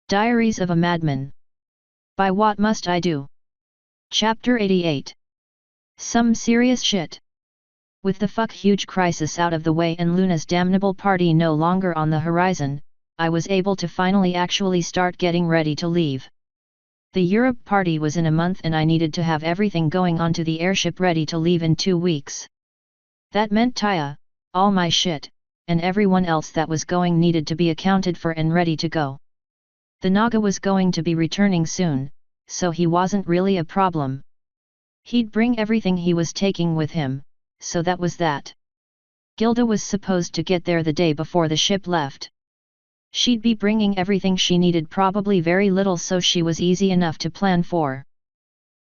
Diaries of a Madman. By What Must I Do? Chapter 88. Some serious shit. With the huge crisis out of the way and Luna's damnable party no longer on the horizon, I was able to finally actually start getting ready to leave. The Europe party was in a month and I needed to have everything going onto the airship ready to leave in 2 weeks. That meant Taya, all my shit, and everyone else that was going needed to be accounted for and ready to go. The Naga was going to be returning soon, so he wasn't really a problem. He'd bring everything he was taking with him, so that was that. Gilda was supposed to get there the day before the ship left. She'd be bringing everything she needed, probably very little, so she was easy enough to plan for.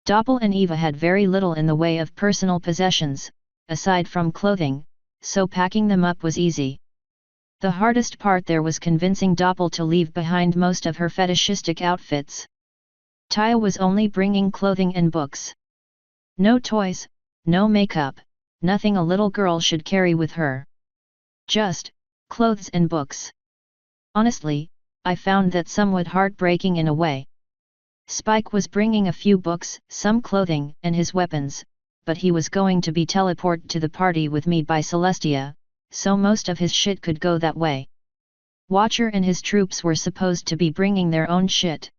Doppel and Eva had very little in the way of personal possessions, aside from clothing, so packing them up was easy. The hardest part there was convincing Doppel to leave behind most of her fetishistic outfits. Taya was only bringing clothing and books. No toys, no makeup, nothing a little girl should carry with her. Just clothes and books. Honestly, I found that somewhat heartbreaking in a way. Spike was bringing a few books, some clothing, and his weapons, but he was going to be teleported to the party with me by Celestia, so most of his shit could go that way. Watcher and his troops were supposed to be bringing their own shit.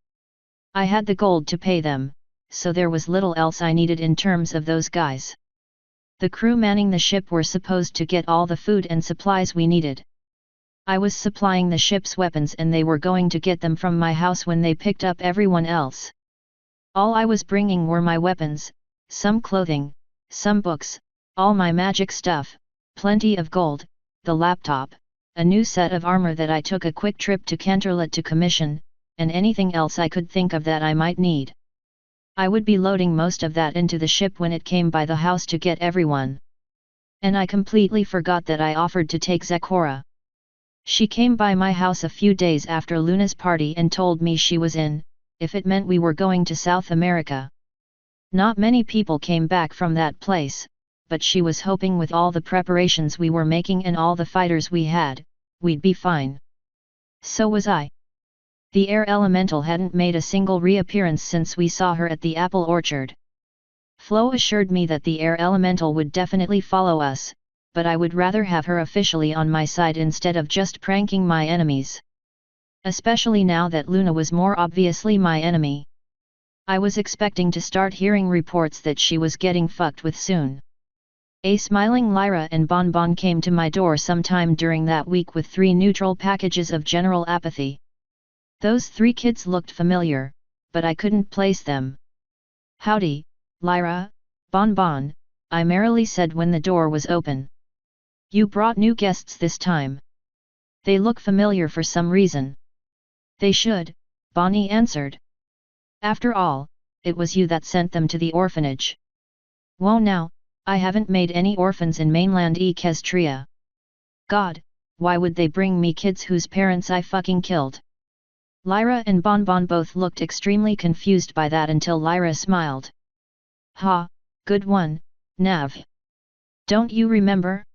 I had the gold to pay them, so there was little else I needed in terms of those guys. The crew manning the ship were supposed to get all the food and supplies we needed. I was supplying the ship's weapons and they were going to get them from my house when they picked up everyone else. All I was bringing were my weapons, some clothing, some books, all my magic stuff, plenty of gold, the laptop, a new set of armor that I took a quick trip to Canterlot to commission, and anything else I could think of that I might need. I would be loading most of that into the ship when it came by the house to get everyone. And I completely forgot that I offered to take Zekora. She came by my house a few days after Luna's party and told me she was in, if it meant we were going to South America. Not many people came back from that place, but she was hoping with all the preparations we were making and all the fighters we had, we'd be fine. So was I. The air elemental hadn't made a single reappearance since we saw her at the apple orchard. Flo assured me that the air elemental would definitely follow us, but I would rather have her officially on my side instead of just pranking my enemies. Especially now that Luna was more obviously my enemy. I was expecting to start hearing reports that she was getting fucked with soon. A smiling Lyra and Bonbon came to my door sometime during that week with 3 neutral packages of general apathy. Those 3 kids looked familiar, but I couldn't place them. "Howdy, Lyra, Bonbon," I merrily said when the door was open. "You brought new guests this time. They look familiar for some reason." "They should," Bonnie answered. "After all, it was you that sent them to the orphanage." "Whoa now, I haven't made any orphans in mainland Equestria. God, why would they bring me kids whose parents I fucking killed?" Lyra and Bonbon both looked extremely confused by that until Lyra smiled. "Ha, good one, Nav. Don't you remember?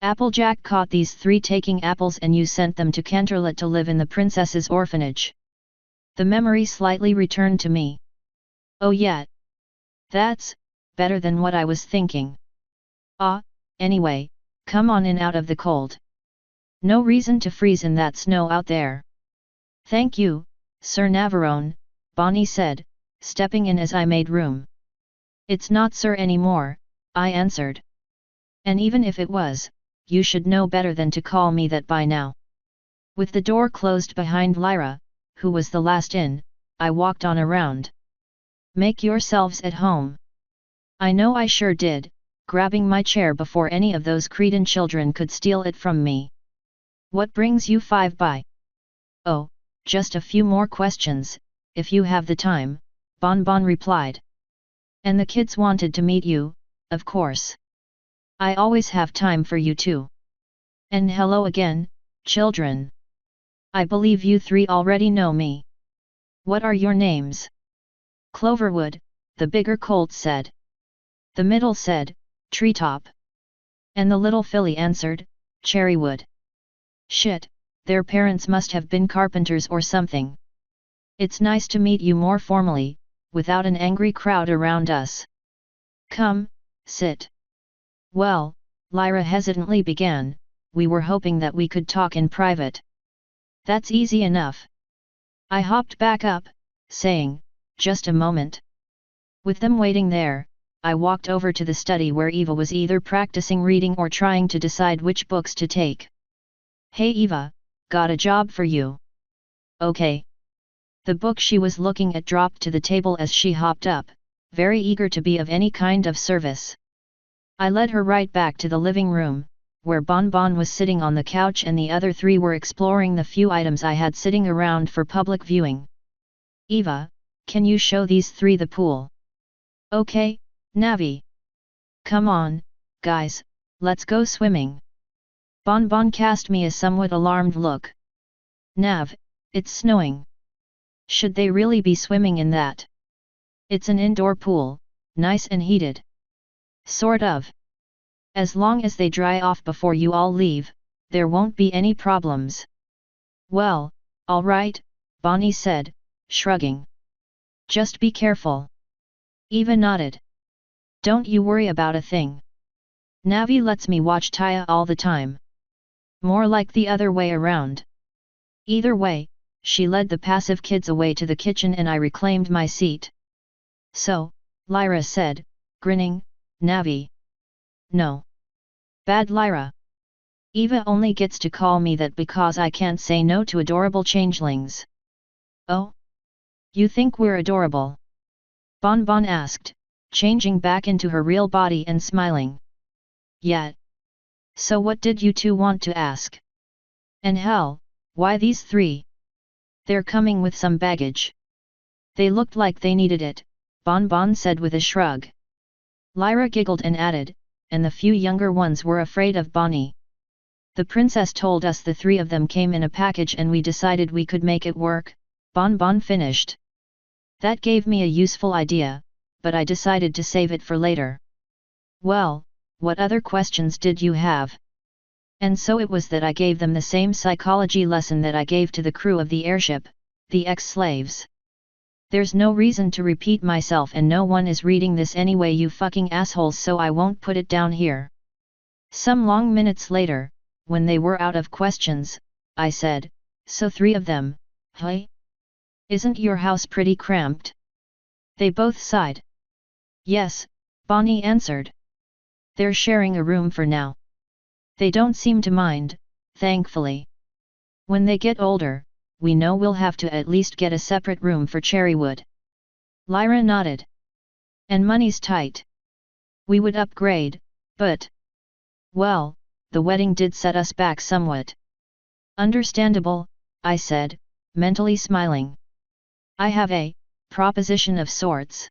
Applejack caught these 3 taking apples and you sent them to Canterlot to live in the princess's orphanage." The memory slightly returned to me. "Oh yeah. That's better than what I was thinking. Anyway, come on in out of the cold. No reason to freeze in that snow out there." "Thank you, Sir Navarone," Bonnie said, stepping in as I made room. "It's not Sir anymore," I answered. "And even if it was, you should know better than to call me that by now." With the door closed behind Lyra, who was the last in, I walked on around. "Make yourselves at home." I know I sure did, grabbing my chair before any of those Cretan children could steal it from me. "What brings you 5 by?" "Oh, just a few more questions, if you have the time," Bonbon replied. "And the kids wanted to meet you, of course. I always have time for you too. And hello again, children. I believe you 3 already know me. What are your names?" "Cloverwood," the bigger colt said. The middle said, "Treetop." And the little filly answered, "Cherrywood." Shit, their parents must have been carpenters or something. It's nice to meet you more formally, without an angry crowd around us. Come, sit. Well, Lyra hesitantly began, we were hoping that we could talk in private. That's easy enough. I hopped back up, saying, just a moment. With them waiting there, I walked over to the study where Eva was either practicing reading or trying to decide which books to take. Hey Eva, got a job for you. Okay. The book she was looking at dropped to the table as she hopped up, very eager to be of any kind of service. I led her right back to the living room, where Bon Bon was sitting on the couch and the other three were exploring the few items I had sitting around for public viewing. Eva, can you show these three the pool? Okay, Navi. Come on, guys, let's go swimming. Bon Bon cast me a somewhat alarmed look. Nav, it's snowing. Should they really be swimming in that? It's an indoor pool, nice and heated. Sort of. As long as they dry off before you all leave, there won't be any problems. Well, all right, Bonnie said, shrugging. Just be careful. Eva nodded. Don't you worry about a thing. Navi lets me watch Taya all the time. More like the other way around. Either way, she led the passive kids away to the kitchen and I reclaimed my seat. So, Lyra said, grinning, Navi. No. Bad Lyra. Eva only gets to call me that because I can't say no to adorable changelings. Oh? You think we're adorable? Bon Bon asked, changing back into her real body and smiling. Yeah. So what did you two want to ask? And hell, why these three? They're coming with some baggage. They looked like they needed it, Bon Bon said with a shrug. Lyra giggled and added, and the few younger ones were afraid of Bonnie. The princess told us the three of them came in a package and we decided we could make it work, Bon Bon finished. That gave me a useful idea, but I decided to save it for later. Well, what other questions did you have? And so it was that I gave them the same psychology lesson that I gave to the crew of the airship, the ex-slaves. There's no reason to repeat myself and no one is reading this anyway you fucking assholes so I won't put it down here. Some long minutes later, when they were out of questions, I said, so three of them, hey? Isn't your house pretty cramped? They both sighed. Yes, Bonnie answered. They're sharing a room for now. They don't seem to mind, thankfully. When they get older, we know we'll have to at least get a separate room for Cherrywood. Lyra nodded. And money's tight. We would upgrade, but... Well, the wedding did set us back somewhat. Understandable, I said, mentally smiling. I have a proposition of sorts.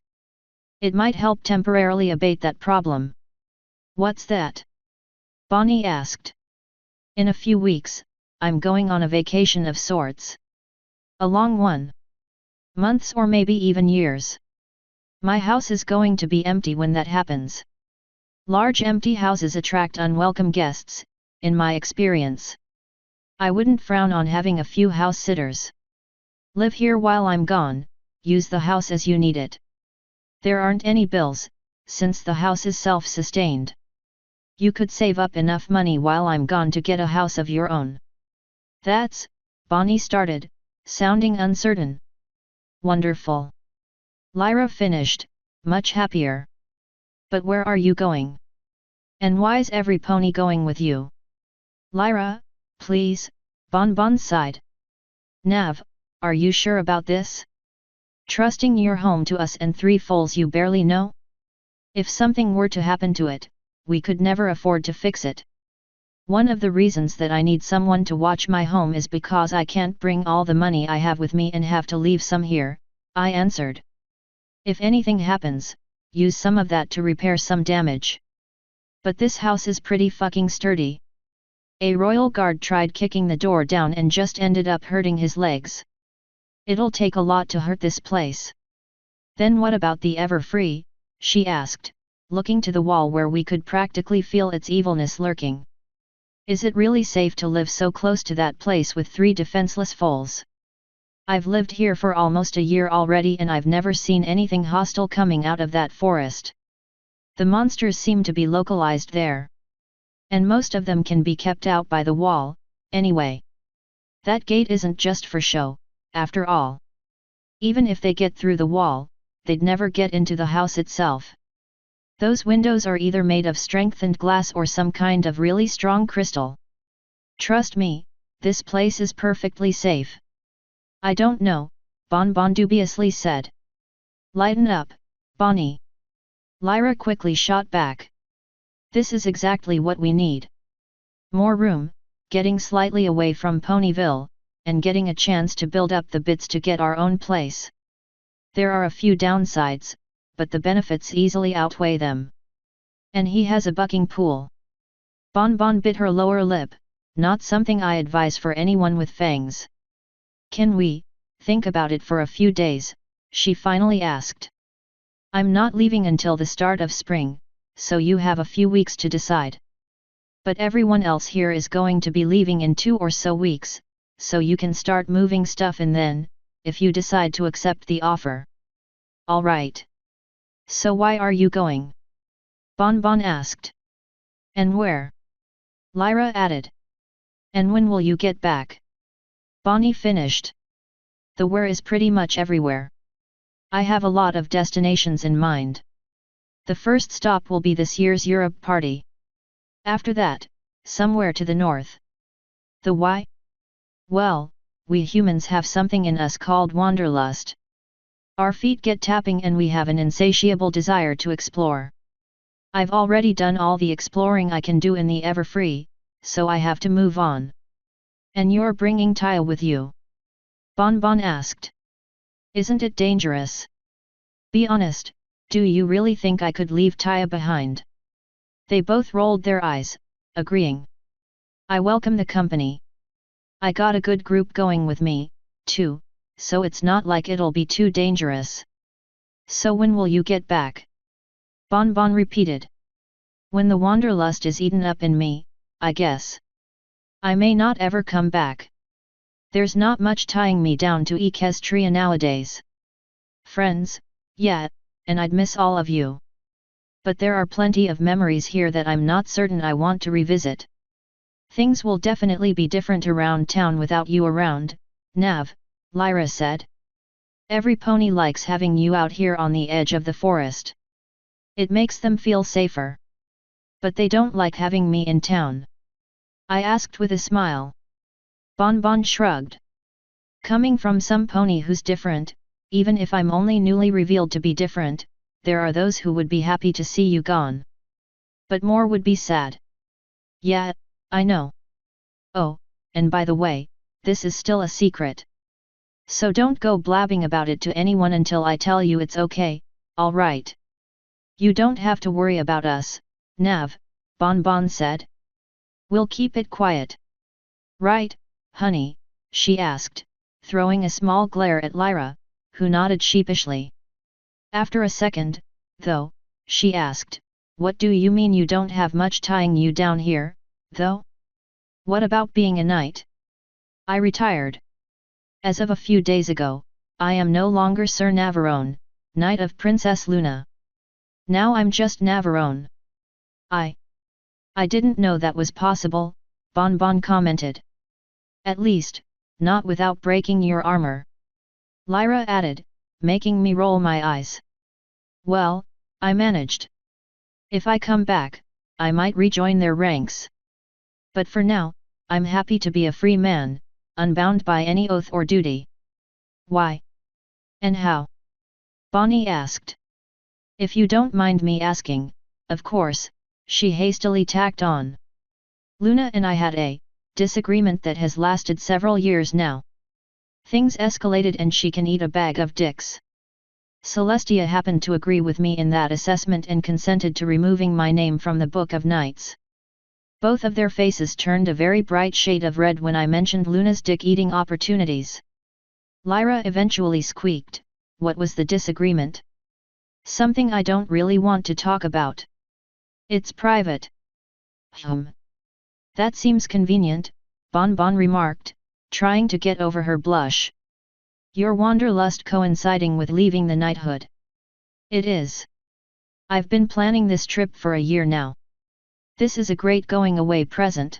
It might help temporarily abate that problem. What's that? Bonnie asked. In a few weeks, I'm going on a vacation of sorts. A long one. Months or maybe even years. My house is going to be empty when that happens. Large empty houses attract unwelcome guests, in my experience. I wouldn't frown on having a few house sitters. Live here while I'm gone, use the house as you need it. There aren't any bills, since the house is self-sustained. You could save up enough money while I'm gone to get a house of your own. That's, Bonnie started, sounding uncertain. Wonderful. Lyra finished, much happier. But where are you going? And why's every pony going with you? Lyra, please, Bon Bon sighed. Nav, are you sure about this? Trusting your home to us and three foals you barely know? If something were to happen to it, we could never afford to fix it. One of the reasons that I need someone to watch my home is because I can't bring all the money I have with me and have to leave some here, I answered. If anything happens, use some of that to repair some damage. But this house is pretty fucking sturdy. A royal guard tried kicking the door down and just ended up hurting his legs. It'll take a lot to hurt this place. Then what about the Everfree? She asked, looking to the wall where we could practically feel its evilness lurking. Is it really safe to live so close to that place with three defenseless foals? I've lived here for almost a year already and I've never seen anything hostile coming out of that forest. The monsters seem to be localized there. And most of them can be kept out by the wall, anyway. That gate isn't just for show, after all. Even if they get through the wall, they'd never get into the house itself. Those windows are either made of strengthened glass or some kind of really strong crystal. Trust me, this place is perfectly safe. I don't know, Bon Bon dubiously said. Lighten up, Bonnie. Lyra quickly shot back. This is exactly what we need. More room, getting slightly away from Ponyville, and getting a chance to build up the bits to get our own place. There are a few downsides, but the benefits easily outweigh them. And he has a bucking pool. Bon Bon bit her lower lip, not something I advise for anyone with fangs. Can we think about it for a few days? She finally asked. I'm not leaving until the start of spring, so you have a few weeks to decide. But everyone else here is going to be leaving in 2 or so weeks, so you can start moving stuff in then, if you decide to accept the offer. All right. So why are you going? Bon Bon asked. And where? Lyra added. And when will you get back? Bonnie finished. The where is pretty much everywhere. I have a lot of destinations in mind. The first stop will be this year's Europe party. After that, somewhere to the north. The why? Well, we humans have something in us called wanderlust. Our feet get tapping and we have an insatiable desire to explore. I've already done all the exploring I can do in the Everfree, so I have to move on. And you're bringing Taya with you? Bon Bon asked. Isn't it dangerous? Be honest, do you really think I could leave Taya behind? They both rolled their eyes, agreeing. I welcome the company. I got a good group going with me, too, so it's not like it'll be too dangerous. So when will you get back? Bon Bon repeated. When the wanderlust is eaten up in me, I guess. I may not ever come back. There's not much tying me down to Equestria nowadays. Friends, yeah, and I'd miss all of you. But there are plenty of memories here that I'm not certain I want to revisit. Things will definitely be different around town without you around, Nav, Lyra said. Every pony likes having you out here on the edge of the forest. It makes them feel safer. But they don't like having me in town. I asked with a smile. Bon Bon shrugged. Coming from some pony who's different, even if I'm only newly revealed to be different, there are those who would be happy to see you gone. But more would be sad. Yeah, I know. Oh, and by the way, this is still a secret. So don't go blabbing about it to anyone until I tell you it's okay, alright? You don't have to worry about us, Nav, Bon Bon said. We'll keep it quiet. Right, honey, she asked, throwing a small glare at Lyra, who nodded sheepishly. After a second, though, she asked, what do you mean you don't have much tying you down here, though? What about being a knight? I retired. As of a few days ago, I am no longer Sir Navarone, Knight of Princess Luna. Now I'm just Navarone. I didn't know that was possible, Bon Bon commented. At least, not without breaking your armor. Lyra added, making me roll my eyes. Well, I managed. If I come back, I might rejoin their ranks. But for now, I'm happy to be a free man, unbound by any oath or duty. Why? And how? Bonnie asked. If you don't mind me asking, of course, she hastily tacked on. Luna and I had a disagreement that has lasted several years now. Things escalated and she can eat a bag of dicks. Celestia happened to agree with me in that assessment and consented to removing my name from the Book of Knights. Both of their faces turned a very bright shade of red when I mentioned Luna's dick-eating opportunities. Lyra eventually squeaked, what was the disagreement? Something I don't really want to talk about. It's private. That seems convenient, Bon Bon remarked, trying to get over her blush. Your wanderlust coinciding with leaving the knighthood. It is. I've been planning this trip for a year now. This is a great going away present.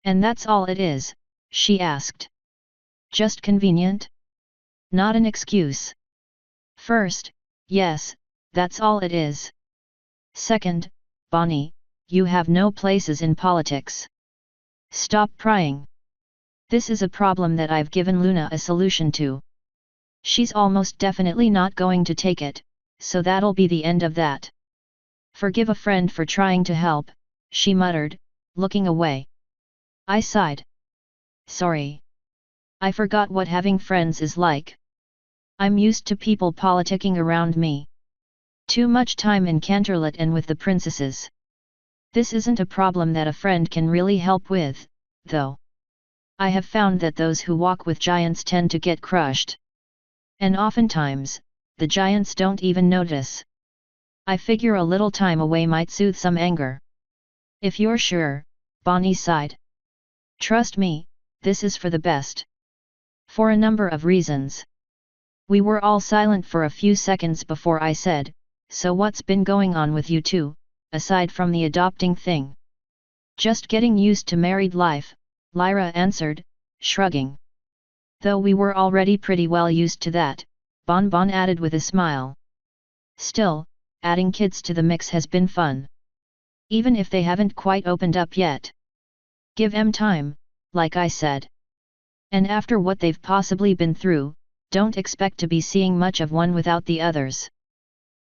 And that's all it is, she asked. Just convenient? Not an excuse. First, yes, that's all it is. Second, Bonnie, you have no places in politics. Stop prying. This is a problem that I've given Luna a solution to. She's almost definitely not going to take it, so that'll be the end of that. Forgive a friend for trying to help, she muttered, looking away. I sighed. Sorry. I forgot what having friends is like. I'm used to people politicking around me. Too much time in Canterlot and with the princesses. This isn't a problem that a friend can really help with, though. I have found that those who walk with giants tend to get crushed. And oftentimes, the giants don't even notice. I figure a little time away might soothe some anger. If you're sure, Bonnie sighed. Trust me, this is for the best. For a number of reasons. We were all silent for a few seconds before I said, so what's been going on with you two, aside from the adopting thing? Just getting used to married life, Lyra answered, shrugging. Though we were already pretty well used to that, Bon Bon added with a smile. Still, adding kids to the mix has been fun. Even if they haven't quite opened up yet. Give 'em time, like I said. And after what they've possibly been through, don't expect to be seeing much of one without the others.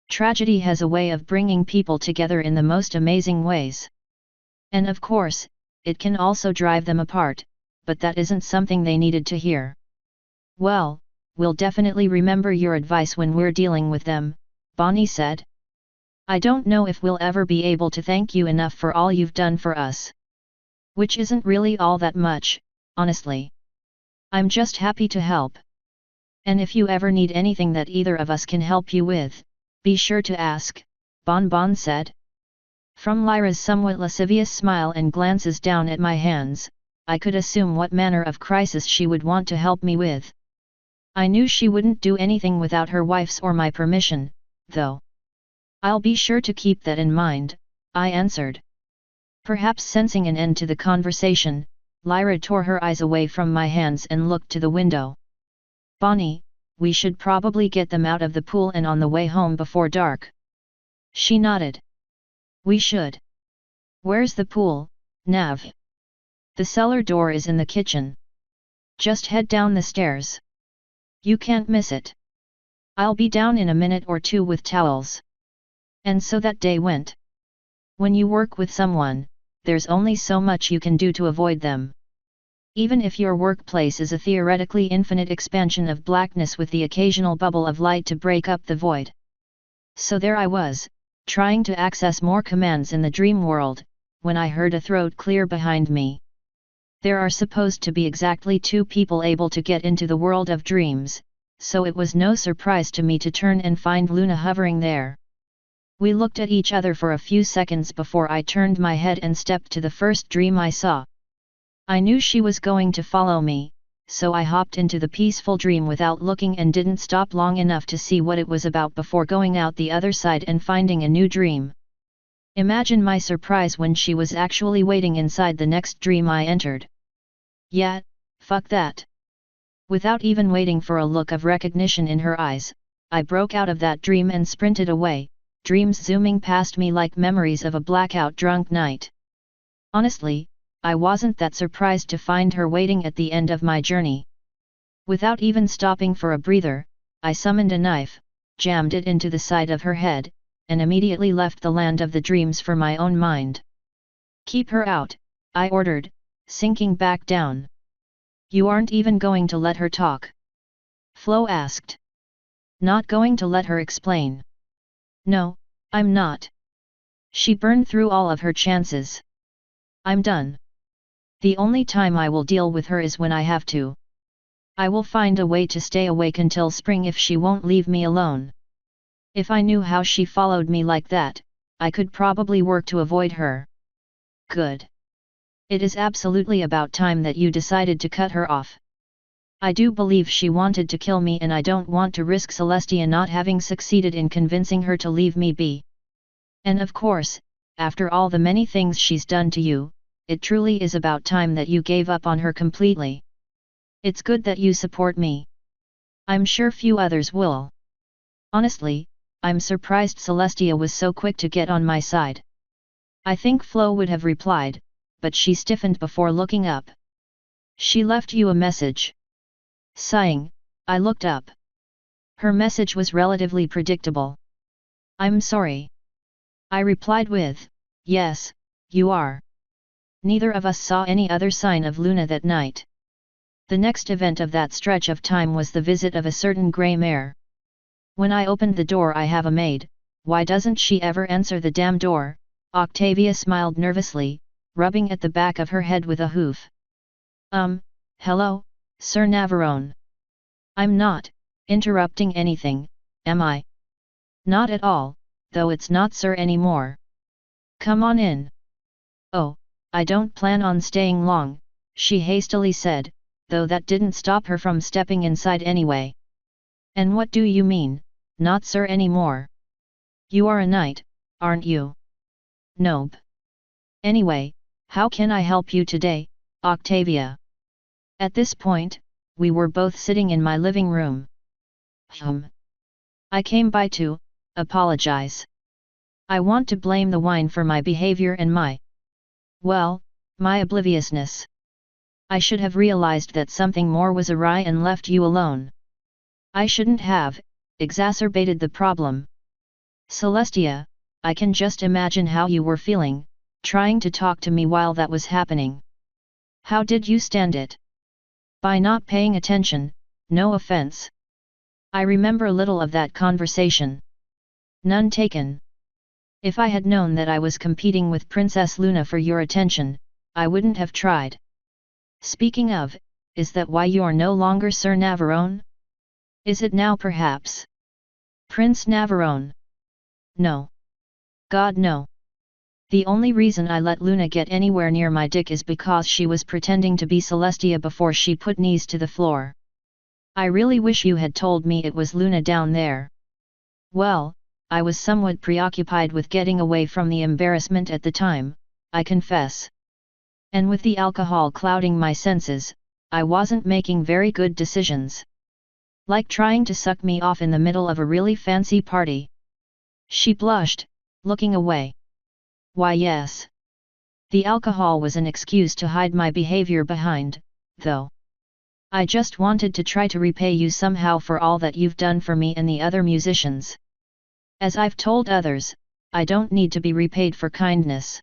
Tragedy has a way of bringing people together in the most amazing ways. And of course, it can also drive them apart, but that isn't something they needed to hear. Well, we'll definitely remember your advice when we're dealing with them, Bonnie said. I don't know if we'll ever be able to thank you enough for all you've done for us. Which isn't really all that much, honestly. I'm just happy to help. And if you ever need anything that either of us can help you with, be sure to ask, Bon Bon said. From Lyra's somewhat lascivious smile and glances down at my hands, I could assume what manner of crisis she would want to help me with. I knew she wouldn't do anything without her wife's or my permission, though. I'll be sure to keep that in mind, I answered. Perhaps sensing an end to the conversation, Lyra tore her eyes away from my hands and looked to the window. Bonnie, we should probably get them out of the pool and on the way home before dark. She nodded. We should. Where's the pool, Nav? The cellar door is in the kitchen. Just head down the stairs. You can't miss it. I'll be down in a minute or two with towels. And so that day went. When you work with someone, there's only so much you can do to avoid them. Even if your workplace is a theoretically infinite expansion of blackness with the occasional bubble of light to break up the void. So there I was, trying to access more commands in the dream world, when I heard a throat clear behind me. There are supposed to be exactly 2 people able to get into the world of dreams, so it was no surprise to me to turn and find Luna hovering there. We looked at each other for a few seconds before I turned my head and stepped to the first dream I saw. I knew she was going to follow me, so I hopped into the peaceful dream without looking and didn't stop long enough to see what it was about before going out the other side and finding a new dream. Imagine my surprise when she was actually waiting inside the next dream I entered. Yeah, fuck that. Without even waiting for a look of recognition in her eyes, I broke out of that dream and sprinted away, dreams zooming past me like memories of a blackout drunk night. Honestly, I wasn't that surprised to find her waiting at the end of my journey. Without even stopping for a breather, I summoned a knife, jammed it into the side of her head, and immediately left the land of the dreams for my own mind. Keep her out, I ordered, sinking back down. You aren't even going to let her talk? Flo asked. Not going to let her explain. No, I'm not. She burned through all of her chances. I'm done. The only time I will deal with her is when I have to. I will find a way to stay awake until spring if she won't leave me alone. If I knew how she followed me like that, I could probably work to avoid her. Good. It is absolutely about time that you decided to cut her off. I do believe she wanted to kill me, and I don't want to risk Celestia not having succeeded in convincing her to leave me be. And of course, after all the many things she's done to you, it truly is about time that you gave up on her completely. It's good that you support me. I'm sure few others will. Honestly, I'm surprised Celestia was so quick to get on my side. I think Flo would have replied, but she stiffened before looking up. She left you a message. Sighing, I looked up. Her message was relatively predictable. I'm sorry. I replied with, yes, you are. Neither of us saw any other sign of Luna that night. The next event of that stretch of time was the visit of a certain grey mare. When I opened the door, I have a maid, why doesn't she ever answer the damn door? Octavia smiled nervously, rubbing at the back of her head with a hoof. Hello, Sir Navarone. I'm not interrupting anything, am I? Not at all, though it's not Sir anymore. Come on in. Oh, I don't plan on staying long, she hastily said, though that didn't stop her from stepping inside anyway. And what do you mean, not Sir anymore? You are a knight, aren't you? Nope. Anyway, how can I help you today, Octavia? At this point, we were both sitting in my living room. I came by to apologize. I want to blame the wine for my behavior and my obliviousness. I should have realized that something more was awry and left you alone. I shouldn't have exacerbated the problem. Celestia, I can just imagine how you were feeling, trying to talk to me while that was happening. How did you stand it? By not paying attention, no offense. I remember little of that conversation. None taken. If I had known that I was competing with Princess Luna for your attention, I wouldn't have tried. Speaking of, is that why you're no longer Sir Navarone? Is it now perhaps? Prince Navarone? No. God no. The only reason I let Luna get anywhere near my dick is because she was pretending to be Celestia before she put knees to the floor. I really wish you had told me it was Luna down there. Well, I was somewhat preoccupied with getting away from the embarrassment at the time, I confess. And with the alcohol clouding my senses, I wasn't making very good decisions. Like trying to suck me off in the middle of a really fancy party. She blushed, looking away. Why yes. The alcohol was an excuse to hide my behavior behind, though. I just wanted to try to repay you somehow for all that you've done for me and the other musicians. As I've told others, I don't need to be repaid for kindness.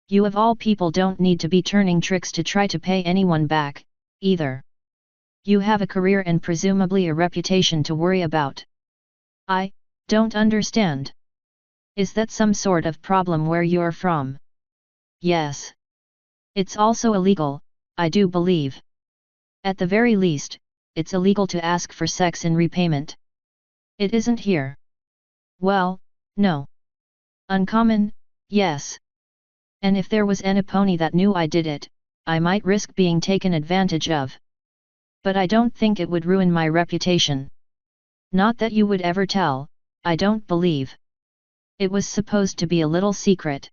You of all people don't need to be turning tricks to try to pay anyone back, either. You have a career and presumably a reputation to worry about. I don't understand. Is that some sort of problem where you're from? Yes. It's also illegal, I do believe. At the very least, it's illegal to ask for sex in repayment. It isn't here. Well, no. Uncommon, yes. And if there was any pony that knew I did it, I might risk being taken advantage of. But I don't think it would ruin my reputation. Not that you would ever tell, I don't believe. It was supposed to be a little secret.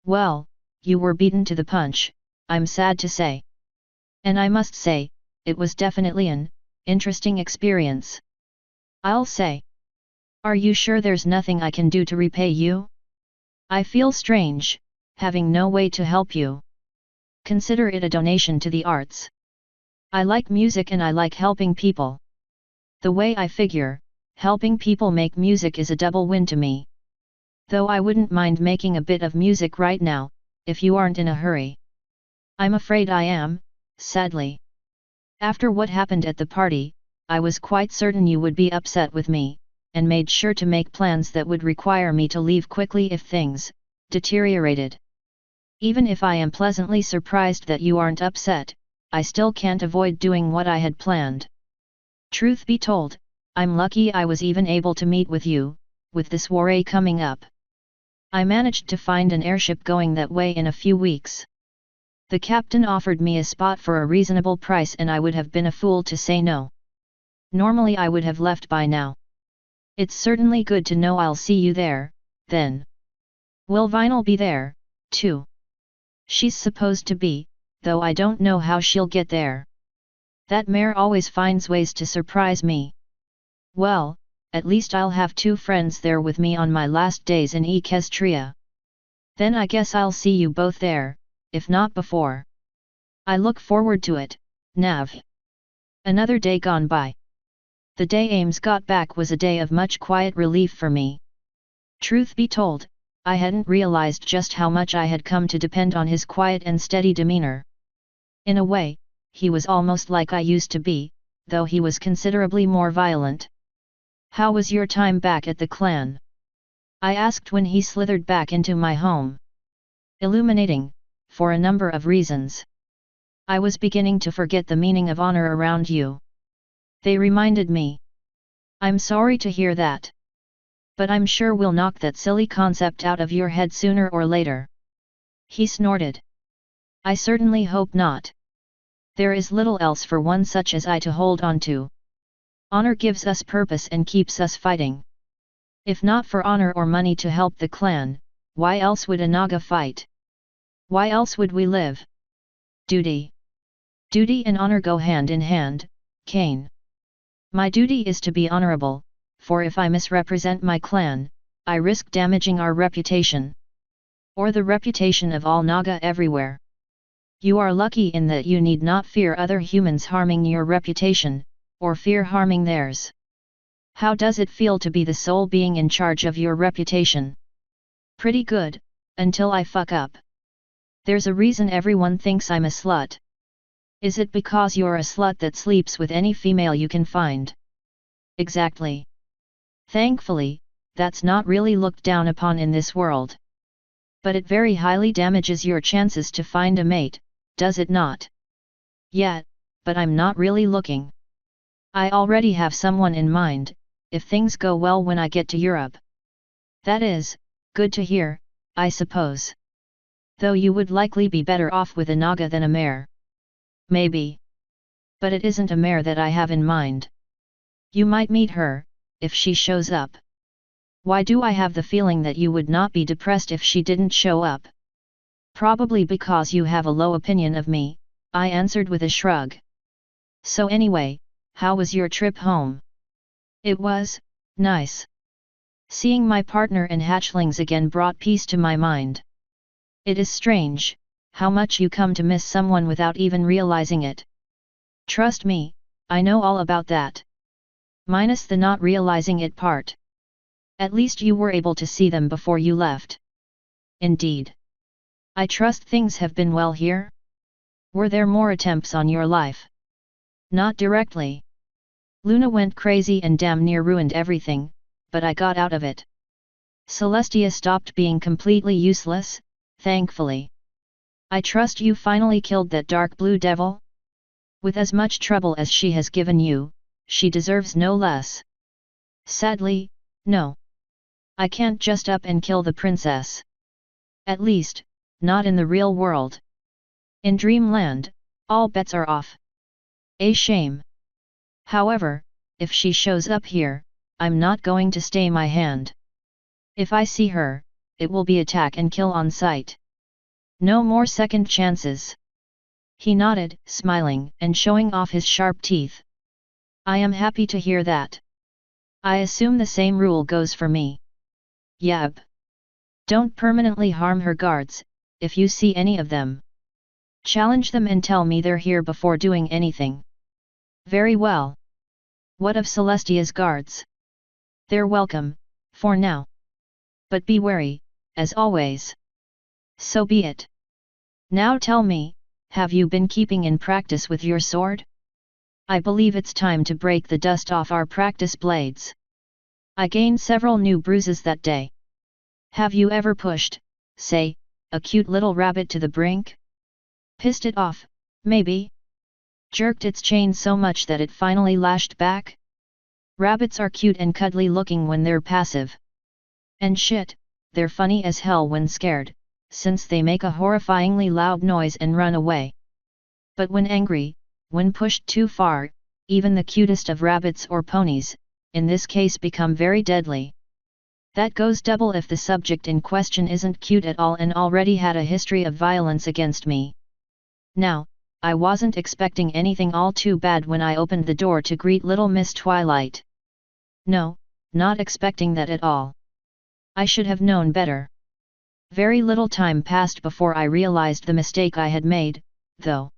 Well, you were beaten to the punch, I'm sad to say. And I must say, it was definitely an interesting experience. I'll say. Are you sure there's nothing I can do to repay you? I feel strange, having no way to help you. Consider it a donation to the arts. I like music and I like helping people. The way I figure, helping people make music is a double win to me. Though I wouldn't mind making a bit of music right now, if you aren't in a hurry. I'm afraid I am, sadly. After what happened at the party, I was quite certain you would be upset with me, and made sure to make plans that would require me to leave quickly if things deteriorated. Even if I am pleasantly surprised that you aren't upset, I still can't avoid doing what I had planned. Truth be told, I'm lucky I was even able to meet with you, with this soiree coming up. I managed to find an airship going that way in a few weeks. The captain offered me a spot for a reasonable price and I would have been a fool to say no. Normally I would have left by now. It's certainly good to know I'll see you there, then. Will Vinyl be there, too? She's supposed to be, though I don't know how she'll get there. That mare always finds ways to surprise me. Well, at least I'll have 2 friends there with me on my last days in Equestria. Then I guess I'll see you both there, if not before. I look forward to it, Nav. Another day gone by. The day Ames got back was a day of much quiet relief for me. Truth be told, I hadn't realized just how much I had come to depend on his quiet and steady demeanor. In a way, he was almost like I used to be, though he was considerably more violent. How was your time back at the clan? I asked when he slithered back into my home. Illuminating, for a number of reasons. I was beginning to forget the meaning of honor around you. They reminded me. I'm sorry to hear that. But I'm sure we'll knock that silly concept out of your head sooner or later. He snorted. I certainly hope not. There is little else for one such as I to hold on to. Honor gives us purpose and keeps us fighting. If not for honor or money to help the clan, why else would a Naga fight? Why else would we live? Duty. Duty and honor go hand in hand, Kane. My duty is to be honorable, for if I misrepresent my clan, I risk damaging our reputation. Or the reputation of all Naga everywhere. You are lucky in that you need not fear other humans harming your reputation, or fear harming theirs. How does it feel to be the sole being in charge of your reputation? Pretty good, until I fuck up. There's a reason everyone thinks I'm a slut. Is it because you're a slut that sleeps with any female you can find? Exactly. Thankfully, that's not really looked down upon in this world. But it very highly damages your chances to find a mate, does it not? Yet, but I'm not really looking. I already have someone in mind, if things go well when I get to Europe. That is, good to hear, I suppose. Though you would likely be better off with a Naga than a mare. Maybe. But it isn't a mare that I have in mind. You might meet her, if she shows up. Why do I have the feeling that you would not be depressed if she didn't show up? Probably because you have a low opinion of me, I answered with a shrug. So anyway, how was your trip home? It was nice. Seeing my partner and hatchlings again brought peace to my mind. It is strange, how much you come to miss someone without even realizing it. Trust me, I know all about that. Minus the not realizing it part. At least you were able to see them before you left. Indeed. I trust things have been well here? Were there more attempts on your life? Not directly. Luna went crazy and damn near ruined everything, but I got out of it. Celestia stopped being completely useless, thankfully. I trust you finally killed that dark blue devil? With as much trouble as she has given you, she deserves no less. Sadly, no. I can't just up and kill the princess. At least, not in the real world. In Dreamland, all bets are off. A shame. However, if she shows up here, I'm not going to stay my hand. If I see her, it will be attack and kill on sight. No more second chances. He nodded, smiling and showing off his sharp teeth. I am happy to hear that. I assume the same rule goes for me. Yep. Don't permanently harm her guards, if you see any of them. Challenge them and tell me they're here before doing anything. Very well. What of Celestia's guards? They're welcome, for now. But be wary, as always. So be it. Now tell me, have you been keeping in practice with your sword? I believe it's time to break the dust off our practice blades. I gained several new bruises that day. Have you ever pushed, say, a cute little rabbit to the brink? Pissed it off, maybe? Jerked its chain so much that it finally lashed back? Rabbits are cute and cuddly looking when they're passive. And shit, they're funny as hell when scared, since they make a horrifyingly loud noise and run away. But when angry, when pushed too far, even the cutest of rabbits or ponies, in this case become very deadly. That goes double if the subject in question isn't cute at all and already had a history of violence against me. Now, I wasn't expecting anything all too bad when I opened the door to greet little Miss Twilight. No, not expecting that at all. I should have known better. Very little time passed before I realized the mistake I had made, though.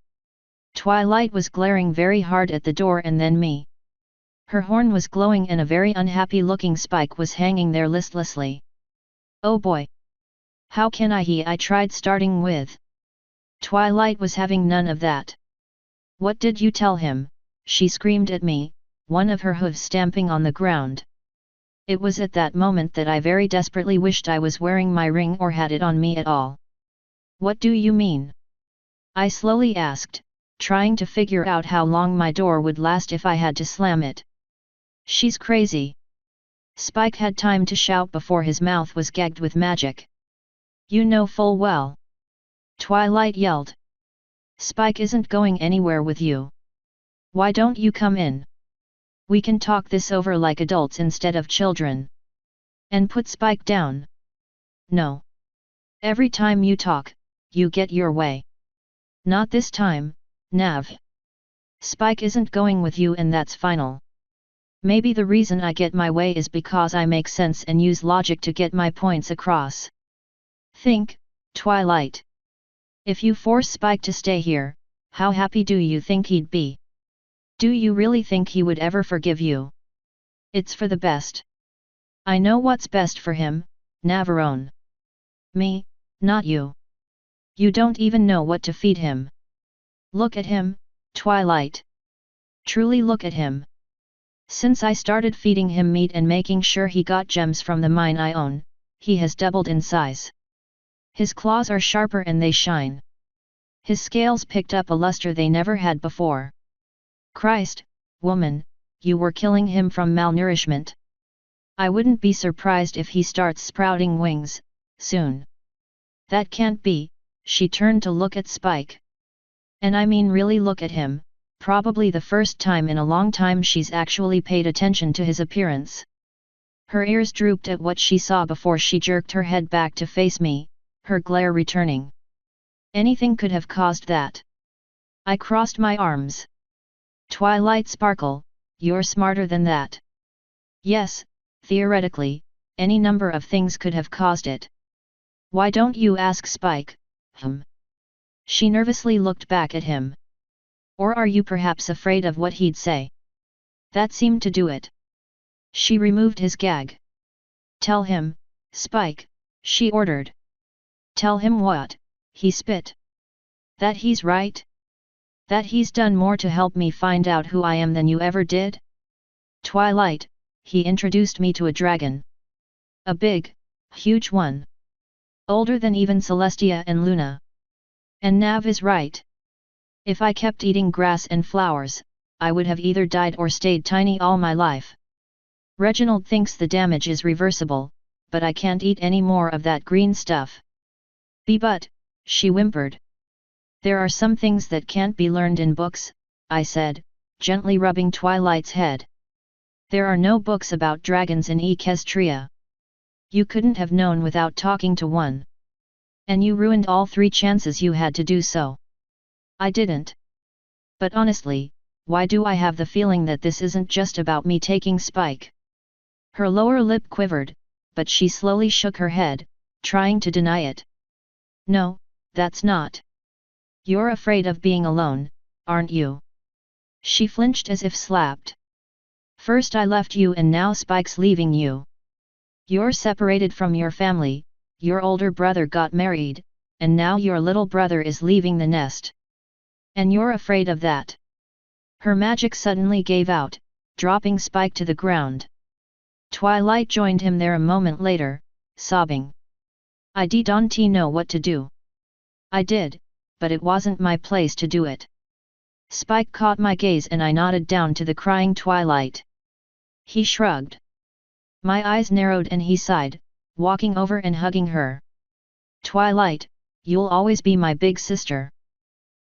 Twilight was glaring very hard at the door and then me. Her horn was glowing and a very unhappy-looking Spike was hanging there listlessly. Oh boy! How can I tried starting with. Twilight was having none of that. What did you tell him? She screamed at me, one of her hooves stamping on the ground. It was at that moment that I very desperately wished I was wearing my ring or had it on me at all. What do you mean? I slowly asked, trying to figure out how long my door would last if I had to slam it. She's crazy. Spike had time to shout before his mouth was gagged with magic. You know full well. Twilight yelled. Spike isn't going anywhere with you. Why don't you come in? We can talk this over like adults instead of children. And put Spike down. No. Every time you talk, you get your way. Not this time, Nav. Spike isn't going with you and that's final. Maybe the reason I get my way is because I make sense and use logic to get my points across. Think, Twilight. If you force Spike to stay here, how happy do you think he'd be? Do you really think he would ever forgive you? It's for the best. I know what's best for him, Navarone. Me, not you. You don't even know what to feed him. Look at him, Twilight. Truly look at him. Since I started feeding him meat and making sure he got gems from the mine I own, he has doubled in size. His claws are sharper and they shine. His scales picked up a luster they never had before. Christ, woman, you were killing him from malnourishment. I wouldn't be surprised if he starts sprouting wings, soon. That can't be, she turned to look at Spike. And I mean really look at him, probably the first time in a long time she's actually paid attention to his appearance. Her ears drooped at what she saw before she jerked her head back to face me, her glare returning. Anything could have caused that. I crossed my arms. Twilight Sparkle, you're smarter than that. Yes, theoretically, any number of things could have caused it. Why don't you ask Spike? She nervously looked back at him. Or are you perhaps afraid of what he'd say? That seemed to do it. She removed his gag. Tell him, Spike, she ordered. Tell him what? He spit. That he's right? That he's done more to help me find out who I am than you ever did? Twilight, he introduced me to a dragon. A big, huge one. Older than even Celestia and Luna. And Nav is right. If I kept eating grass and flowers, I would have either died or stayed tiny all my life. Reginald thinks the damage is reversible, but I can't eat any more of that green stuff. But, she whimpered. There are some things that can't be learned in books, I said, gently rubbing Twilight's head. There are no books about dragons in Equestria. You couldn't have known without talking to one. And you ruined all 3 chances you had to do so. I didn't. But honestly, why do I have the feeling that this isn't just about me taking Spike? Her lower lip quivered, but she slowly shook her head, trying to deny it. No, that's not. You're afraid of being alone, aren't you? She flinched as if slapped. First I left you and now Spike's leaving you. You're separated from your family, your older brother got married, and now your little brother is leaving the nest. And you're afraid of that. Her magic suddenly gave out, dropping Spike to the ground. Twilight joined him there a moment later, sobbing. I didn't know what to do. I did, but it wasn't my place to do it. Spike caught my gaze and I nodded down to the crying Twilight. He shrugged. My eyes narrowed and he sighed, walking over and hugging her. Twilight, you'll always be my big sister.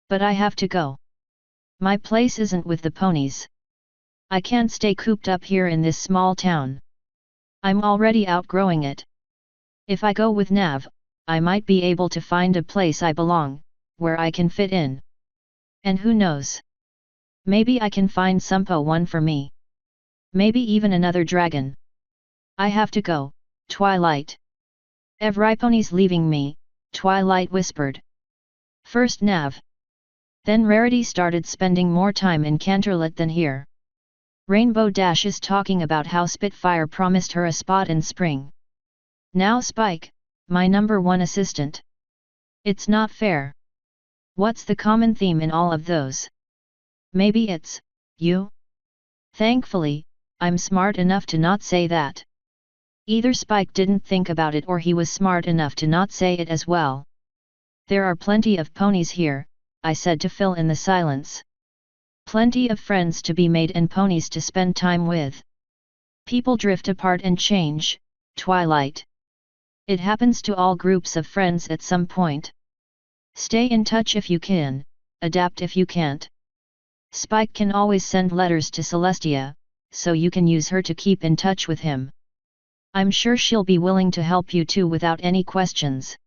But I have to go. My place isn't with the ponies. I can't stay cooped up here in this small town. I'm already outgrowing it. If I go with Nav, I might be able to find a place I belong, where I can fit in. And who knows? Maybe I can find Sumpo one for me. Maybe even another dragon. I have to go, Twilight. Every pony's leaving me, Twilight whispered. First Nav. Then Rarity started spending more time in Canterlot than here. Rainbow Dash is talking about how Spitfire promised her a spot in spring. Now Spike, my number one assistant. It's not fair. What's the common theme in all of those? Maybe it's you? Thankfully, I'm smart enough to not say that. Either Spike didn't think about it or he was smart enough to not say it as well. There are plenty of ponies here, I said to fill in the silence. Plenty of friends to be made and ponies to spend time with. People drift apart and change, Twilight. It happens to all groups of friends at some point. Stay in touch if you can, adapt if you can't. Spike can always send letters to Celestia, so you can use her to keep in touch with him. I'm sure she'll be willing to help you too without any questions.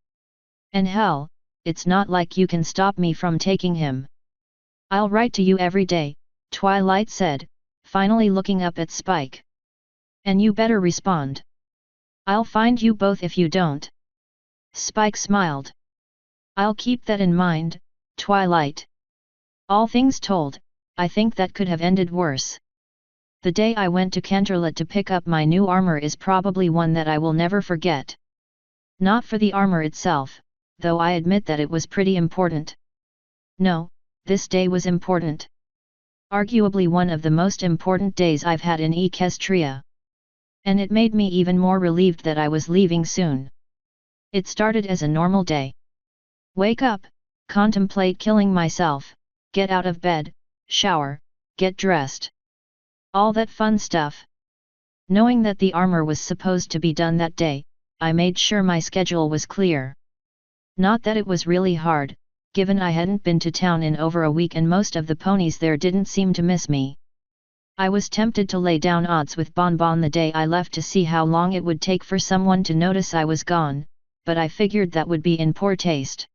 And hell, it's not like you can stop me from taking him. I'll write to you every day, Twilight said, finally looking up at Spike. And you better respond. I'll find you both if you don't. Spike smiled. I'll keep that in mind, Twilight. All things told, I think that could have ended worse. The day I went to Canterlot to pick up my new armor is probably one that I will never forget. Not for the armor itself, though I admit that it was pretty important. No, this day was important. Arguably one of the most important days I've had in Equestria. And it made me even more relieved that I was leaving soon. It started as a normal day. Wake up, contemplate killing myself, get out of bed, shower, get dressed. All that fun stuff. Knowing that the armor was supposed to be done that day, I made sure my schedule was clear. Not that it was really hard, given I hadn't been to town in over a week and most of the ponies there didn't seem to miss me. I was tempted to lay down odds with Bonbon the day I left to see how long it would take for someone to notice I was gone, but I figured that would be in poor taste.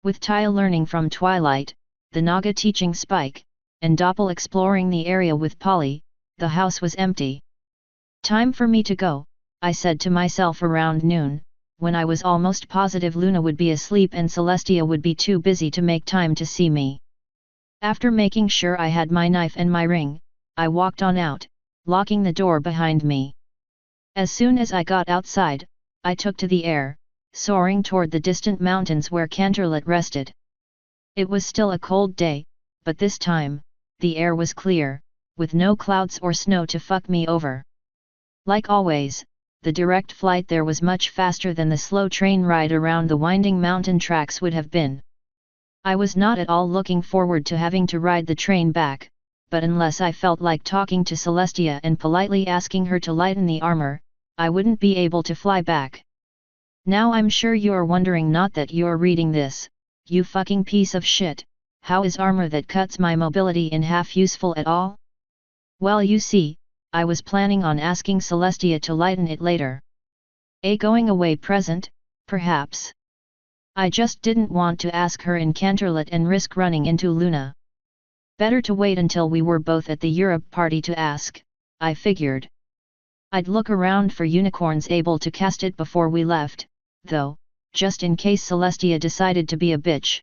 With Taya learning from Twilight, the Naga teaching Spike, and Doppel exploring the area with Polly, the house was empty. Time for me to go, I said to myself around noon, when I was almost positive Luna would be asleep and Celestia would be too busy to make time to see me. After making sure I had my knife and my ring, I walked on out, locking the door behind me. As soon as I got outside, I took to the air, soaring toward the distant mountains where Canterlot rested. It was still a cold day, but this time, the air was clear, with no clouds or snow to fuck me over. Like always, the direct flight there was much faster than the slow train ride around the winding mountain tracks would have been. I was not at all looking forward to having to ride the train back, but unless I felt like talking to Celestia and politely asking her to lighten the armor, I wouldn't be able to fly back. Now I'm sure you're wondering, not that you're reading this, you fucking piece of shit, how is armor that cuts my mobility in half useful at all? Well, you see, I was planning on asking Celestia to lighten it later. A going away present, perhaps. I just didn't want to ask her in Canterlot and risk running into Luna. Better to wait until we were both at the Europe party to ask, I figured. I'd look around for unicorns able to cast it before we left, though, just in case Celestia decided to be a bitch.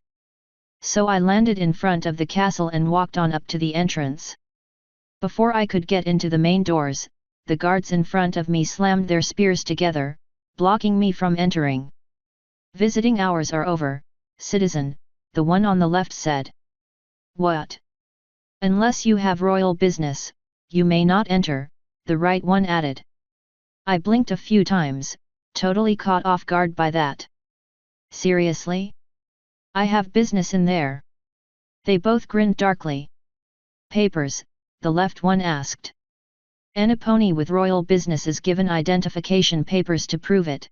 So I landed in front of the castle and walked on up to the entrance. Before I could get into the main doors, the guards in front of me slammed their spears together, blocking me from entering. Visiting hours are over, citizen, the one on the left said. What? Unless you have royal business, you may not enter, the right one added. I blinked a few times, totally caught off guard by that. Seriously? I have business in there. They both grinned darkly. Papers, the left one asked. And a pony with royal business is given identification papers to prove it.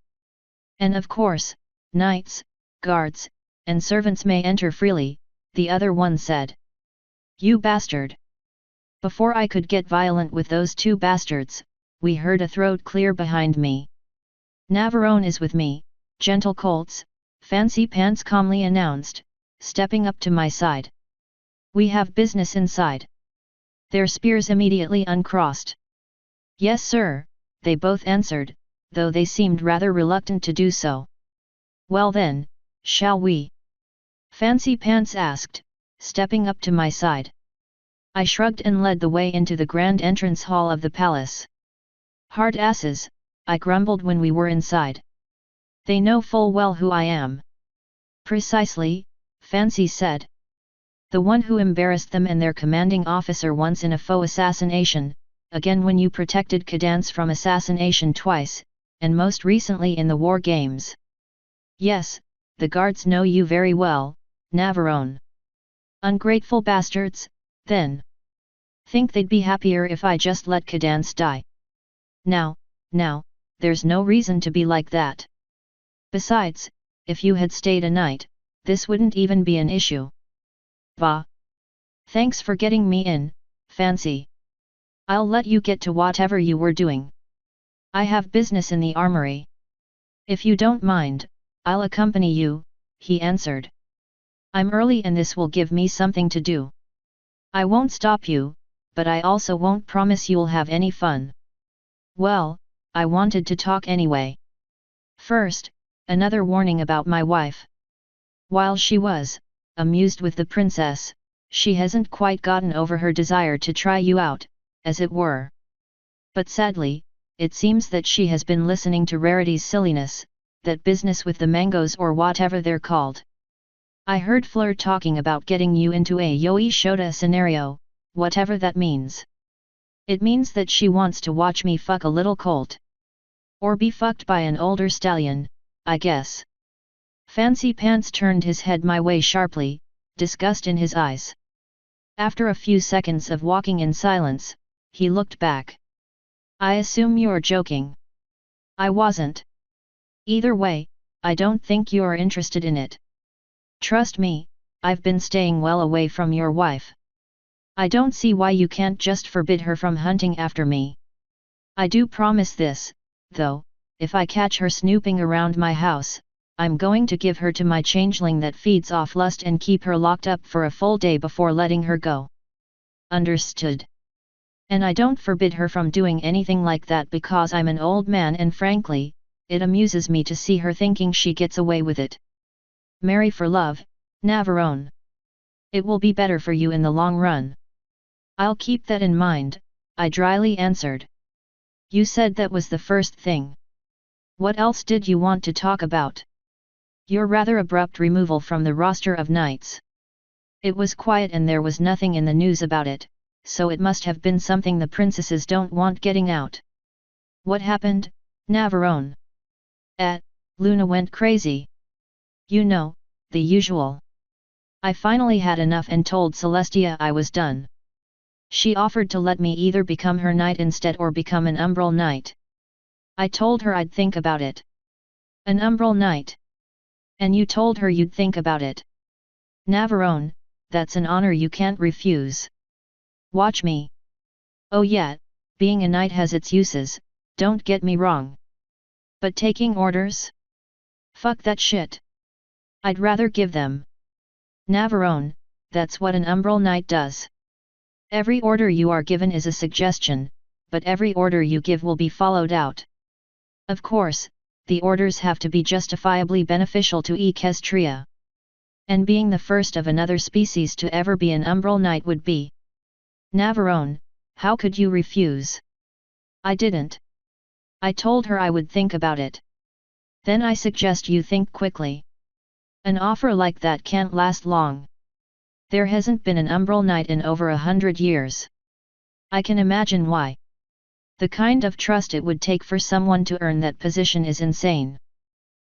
And of course, Knights, guards, and servants may enter freely, the other one said. You bastard! Before I could get violent with those two bastards, we heard a throat clear behind me. Navarone is with me, gentle colts, Fancy Pants calmly announced, stepping up to my side. We have business inside. Their spears immediately uncrossed. Yes sir, they both answered, though they seemed rather reluctant to do so. Well then, shall we? Fancy Pants asked, stepping up to my side. I shrugged and led the way into the grand entrance hall of the palace. Hard asses, I grumbled when we were inside. They know full well who I am. Precisely, Fancy said. The one who embarrassed them and their commanding officer once in a faux assassination, again when you protected Cadance from assassination twice, and most recently in the war games. Yes, the guards know you very well, Navarone. Ungrateful bastards, then. Think they'd be happier if I just let Cadance die. Now, there's no reason to be like that. Besides, if you had stayed a night, this wouldn't even be an issue. Bah! Thanks for getting me in, Fancy. I'll let you get to whatever you were doing. I have business in the armory. If you don't mind, I'll accompany you, he answered. I'm early and this will give me something to do. I won't stop you, but I also won't promise you'll have any fun. Well, I wanted to talk anyway. First, another warning about my wife. While she was amused with the princess, she hasn't quite gotten over her desire to try you out, as it were. But sadly, it seems that she has been listening to Rarity's silliness, that business with the mangoes or whatever they're called. I heard Fleur talking about getting you into a Yoi Shota scenario, whatever that means. It means that she wants to watch me fuck a little colt. Or be fucked by an older stallion, I guess. Fancy Pants turned his head my way sharply, disgust in his eyes. After a few seconds of walking in silence, he looked back. I assume you're joking. I wasn't. Either way, I don't think you're interested in it. Trust me, I've been staying well away from your wife. I don't see why you can't just forbid her from hunting after me. I do promise this, though, if I catch her snooping around my house, I'm going to give her to my changeling that feeds off lust and keep her locked up for a full day before letting her go. Understood? And I don't forbid her from doing anything like that because I'm an old man and frankly, it amuses me to see her thinking she gets away with it. Marry for love, Navarone. It will be better for you in the long run. I'll keep that in mind, I dryly answered. You said that was the first thing. What else did you want to talk about? Your rather abrupt removal from the roster of knights. It was quiet and there was nothing in the news about it, so it must have been something the princesses don't want getting out. What happened, Navarone? Luna went crazy. You know, the usual. I finally had enough and told Celestia I was done. She offered to let me either become her knight instead or become an umbral knight. I told her I'd think about it. An umbral knight. And you told her you'd think about it. Navarone, that's an honor you can't refuse. Watch me. Oh yeah, being a knight has its uses, don't get me wrong. But taking orders? Fuck that shit. I'd rather give them. Navarone, that's what an umbral knight does. Every order you are given is a suggestion, but every order you give will be followed out. Of course, the orders have to be justifiably beneficial to Equestria. And being the first of another species to ever be an umbral knight would be. Navarone, how could you refuse? I didn't. I told her I would think about it. Then I suggest you think quickly. An offer like that can't last long. There hasn't been an umbral knight in over 100 years. I can imagine why. The kind of trust it would take for someone to earn that position is insane.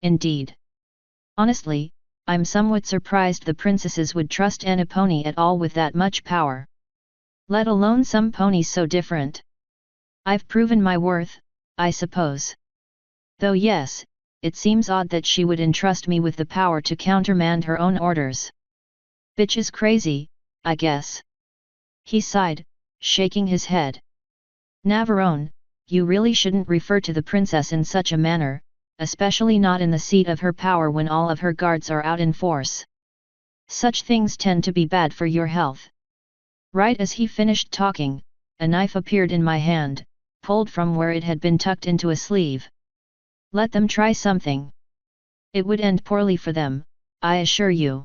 Indeed. Honestly, I'm somewhat surprised the princesses would trust any pony at all with that much power. Let alone some ponies so different. I've proven my worth, I suppose. Though yes, it seems odd that she would entrust me with the power to countermand her own orders. Bitch is crazy, I guess. He sighed, shaking his head. Navarone, you really shouldn't refer to the princess in such a manner, especially not in the seat of her power when all of her guards are out in force. Such things tend to be bad for your health. Right as he finished talking, a knife appeared in my hand, pulled from where it had been tucked into a sleeve. Let them try something. It would end poorly for them, I assure you.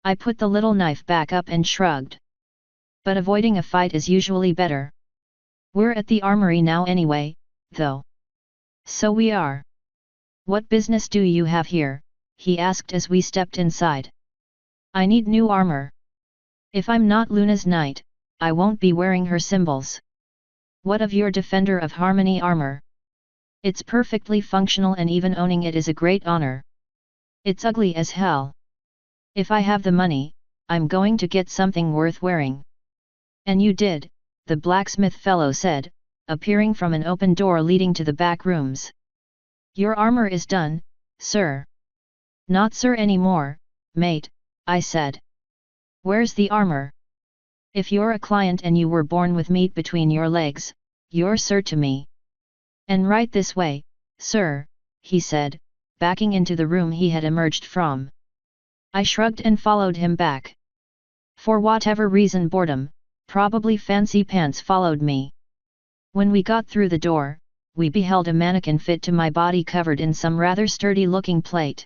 I put the little knife back up and shrugged. But avoiding a fight is usually better. We're at the armory now anyway, though. So we are. What business do you have here? He asked as we stepped inside. I need new armor. If I'm not Luna's knight, I won't be wearing her symbols. What of your Defender of Harmony armor? It's perfectly functional and even owning it is a great honor. It's ugly as hell. If I have the money, I'm going to get something worth wearing. And you did, the blacksmith fellow said, appearing from an open door leading to the back rooms. Your armor is done, sir. Not sir anymore, mate, I said. Where's the armor? If you're a client and you were born with meat between your legs, you're sir to me. And right this way, sir, he said, backing into the room he had emerged from. I shrugged and followed him back. For whatever reason, boredom, probably Fancy Pants, followed me. When we got through the door, we beheld a mannequin fit to my body covered in some rather sturdy-looking plate.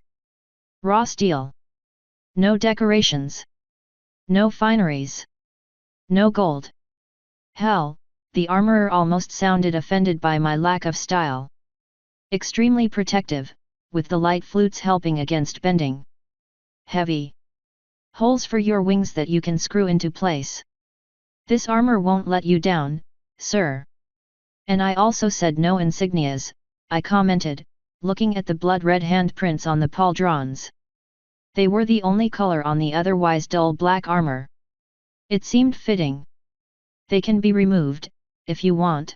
Raw steel. No decorations. No fineries. No gold. Hell, the armorer almost sounded offended by my lack of style. Extremely protective, with the light flutes helping against bending. Heavy. Holes for your wings that you can screw into place. This armor won't let you down, sir. And I also said no insignias, I commented, looking at the blood-red handprints on the pauldrons. They were the only color on the otherwise dull black armor. It seemed fitting. They can be removed, if you want.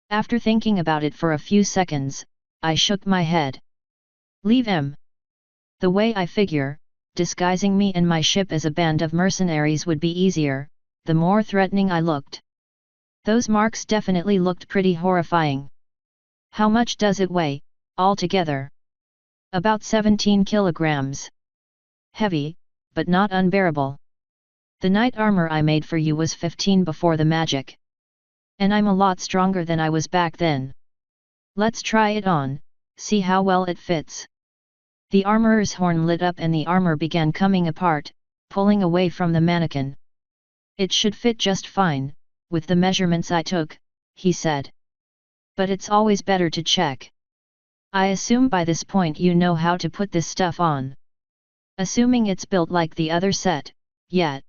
After thinking about it for a few seconds, I shook my head. Leave him. The way I figure, disguising me and my ship as a band of mercenaries would be easier, the more threatening I looked. Those marks definitely looked pretty horrifying. How much does it weigh, altogether? About 17 kilograms. Heavy, but not unbearable. The knight armor I made for you was 15 before the magic. And I'm a lot stronger than I was back then. Let's try it on, see how well it fits. The armorer's horn lit up and the armor began coming apart, pulling away from the mannequin. It should fit just fine, with the measurements I took, he said. But it's always better to check. I assume by this point you know how to put this stuff on. Assuming it's built like the other set, yet.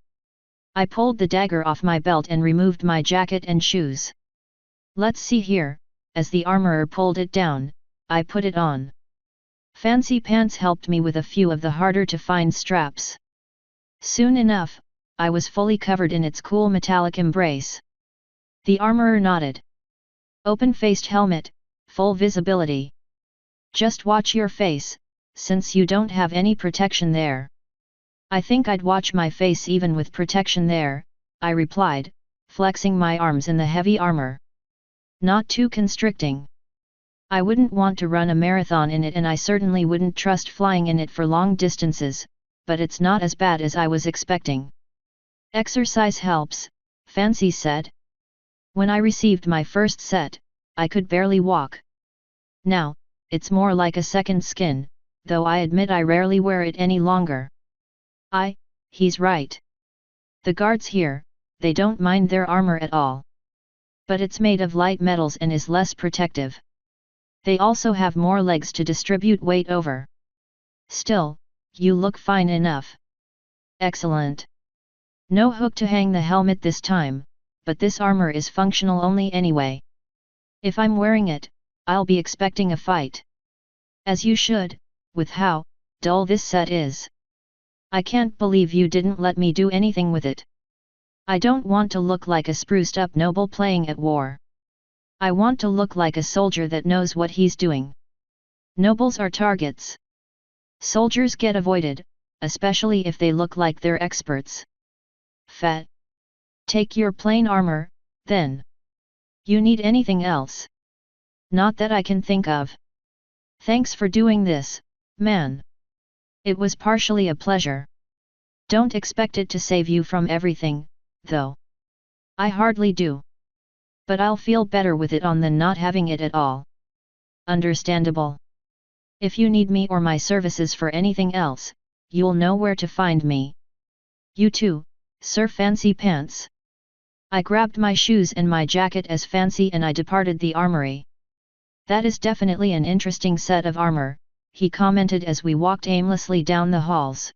I pulled the dagger off my belt and removed my jacket and shoes. Let's see here, as the armorer pulled it down, I put it on. Fancy Pants helped me with a few of the harder to find straps. Soon enough, I was fully covered in its cool metallic embrace. The armorer nodded. Open-faced helmet, full visibility. Just watch your face, since you don't have any protection there. I think I'd watch my face even with protection there, I replied, flexing my arms in the heavy armor. Not too constricting. I wouldn't want to run a marathon in it and I certainly wouldn't trust flying in it for long distances, but it's not as bad as I was expecting. Exercise helps, Fancy said. When I received my first set, I could barely walk. Now, it's more like a second skin, though I admit I rarely wear it any longer. He's right. The guards here, they don't mind their armor at all. But it's made of light metals and is less protective. They also have more legs to distribute weight over. Still, you look fine enough. Excellent. No hook to hang the helmet this time, but this armor is functional only anyway. If I'm wearing it, I'll be expecting a fight. As you should, with how dull this set is. I can't believe you didn't let me do anything with it. I don't want to look like a spruced up noble playing at war. I want to look like a soldier that knows what he's doing. Nobles are targets. Soldiers get avoided, especially if they look like they're experts. Fat. Take your plain armor, then. You need anything else? Not that I can think of. Thanks for doing this, man. It was partially a pleasure. Don't expect it to save you from everything, though. I hardly do. But I'll feel better with it on than not having it at all. Understandable. If you need me or my services for anything else, you'll know where to find me. You too, Sir Fancy Pants. I grabbed my shoes and my jacket as Fancy and I departed the armory. That is definitely an interesting set of armor, he commented as we walked aimlessly down the halls.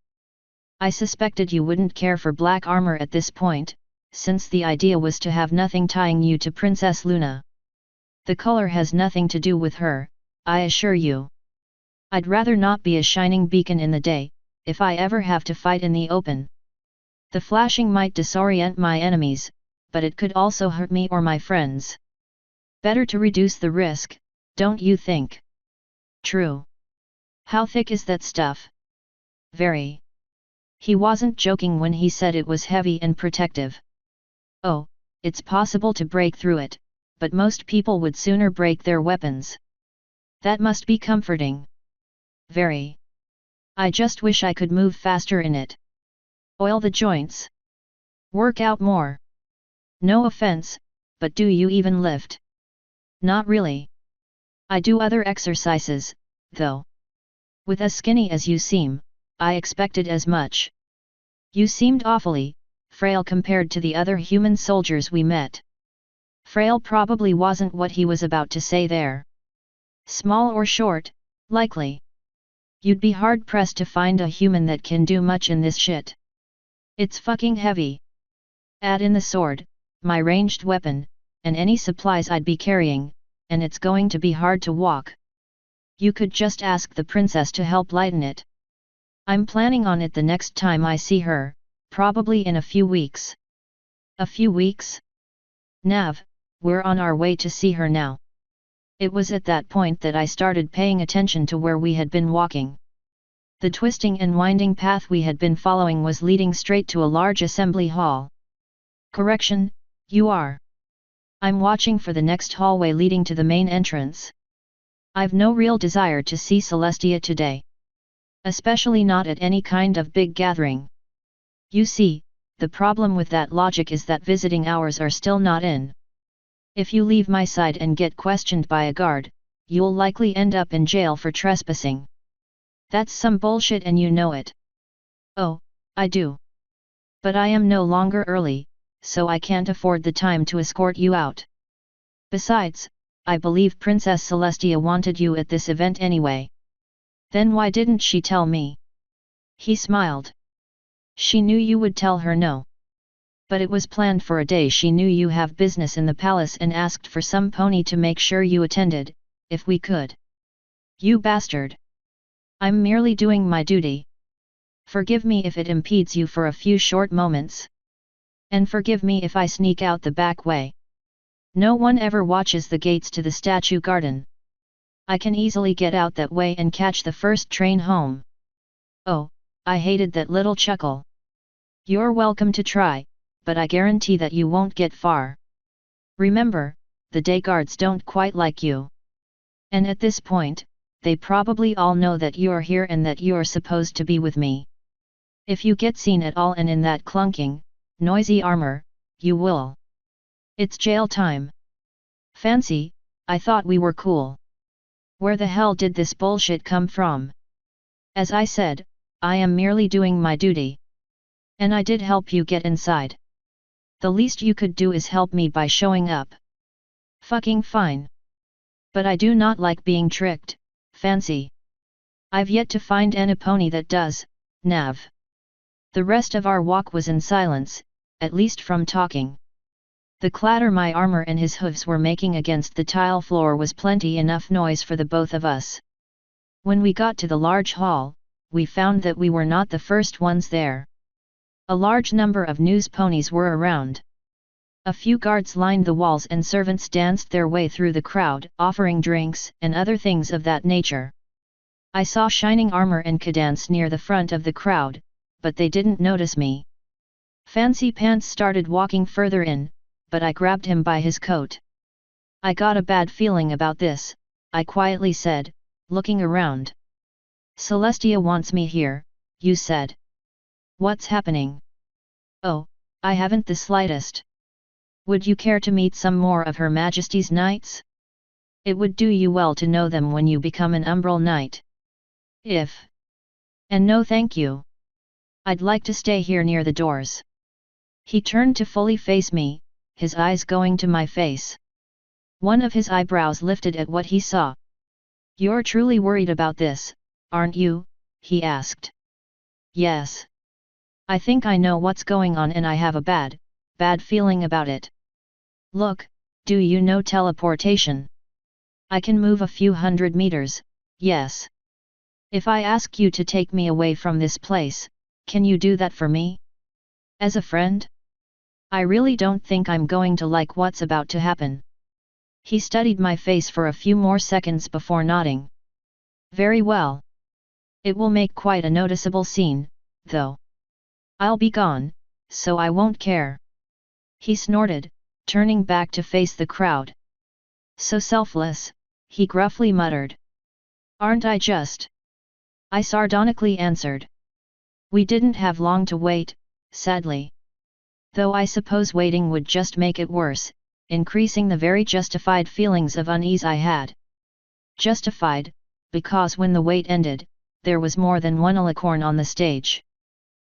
I suspected you wouldn't care for black armor at this point, since the idea was to have nothing tying you to Princess Luna. The color has nothing to do with her, I assure you. I'd rather not be a shining beacon in the day, if I ever have to fight in the open. The flashing might disorient my enemies, but it could also hurt me or my friends. Better to reduce the risk, don't you think? True. How thick is that stuff? Very. He wasn't joking when he said it was heavy and protective. Oh, it's possible to break through it, but most people would sooner break their weapons. That must be comforting. Very. I just wish I could move faster in it. Oil the joints. Work out more. No offense, but do you even lift? Not really. I do other exercises, though. With as skinny as you seem, I expected as much. You seemed awfully frail compared to the other human soldiers we met. Frail probably wasn't what he was about to say there. Small or short, likely. You'd be hard-pressed to find a human that can do much in this shit. It's fucking heavy. Add in the sword, my ranged weapon, and any supplies I'd be carrying, and it's going to be hard to walk. You could just ask the princess to help lighten it. I'm planning on it the next time I see her, probably in a few weeks. A few weeks? Nav, we're on our way to see her now. It was at that point that I started paying attention to where we had been walking. The twisting and winding path we had been following was leading straight to a large assembly hall. Correction, you are. I'm watching for the next hallway leading to the main entrance. I've no real desire to see Celestia today. Especially not at any kind of big gathering. You see, the problem with that logic is that visiting hours are still not in. If you leave my side and get questioned by a guard, you'll likely end up in jail for trespassing. That's some bullshit and you know it. Oh, I do. But I am no longer early, so I can't afford the time to escort you out. Besides, I believe Princess Celestia wanted you at this event anyway. Then why didn't she tell me? He smiled. She knew you would tell her no. But it was planned for a day she knew you have business in the palace and asked for some pony to make sure you attended, if we could. You bastard. I'm merely doing my duty. Forgive me if it impedes you for a few short moments. And forgive me if I sneak out the back way. No one ever watches the gates to the statue garden. I can easily get out that way and catch the first train home. Oh, I hated that little chuckle. You're welcome to try, but I guarantee that you won't get far. Remember, the day guards don't quite like you. And at this point, they probably all know that you're here and that you're supposed to be with me. If you get seen at all and in that clunking, noisy armor, you will. It's jail time. Fancy, I thought we were cool. Where the hell did this bullshit come from? As I said, I am merely doing my duty. And I did help you get inside. The least you could do is help me by showing up. Fucking fine. But I do not like being tricked, Fancy. I've yet to find any pony that does, Nav. The rest of our walk was in silence, at least from talking. The clatter my armor and his hooves were making against the tile floor was plenty enough noise for the both of us. When we got to the large hall, we found that we were not the first ones there. A large number of news ponies were around. A few guards lined the walls and servants danced their way through the crowd, offering drinks and other things of that nature. I saw shining armor and cadence near the front of the crowd, but they didn't notice me. Fancy Pants started walking further in, but I grabbed him by his coat. I got a bad feeling about this, I quietly said, looking around. Celestia wants me here, you said. What's happening? Oh, I haven't the slightest. Would you care to meet some more of Her Majesty's knights? It would do you well to know them when you become an Umbral Knight. If. And no thank you. I'd like to stay here near the doors. He turned to fully face me, his eyes going to my face. One of his eyebrows lifted at what he saw. You're truly worried about this, aren't you? He asked. Yes. I think I know what's going on and I have a bad feeling about it. Look, do you know teleportation? I can move a few hundred meters, yes. If I ask you to take me away from this place, can you do that for me? As a friend? I really don't think I'm going to like what's about to happen. He studied my face for a few more seconds before nodding. Very well. It will make quite a noticeable scene, though. I'll be gone, so I won't care. He snorted, turning back to face the crowd. So selfless, he gruffly muttered. Aren't I just? I sardonically answered. We didn't have long to wait, sadly. Though I suppose waiting would just make it worse, increasing the very justified feelings of unease I had. Justified, because when the wait ended, there was more than one alicorn on the stage.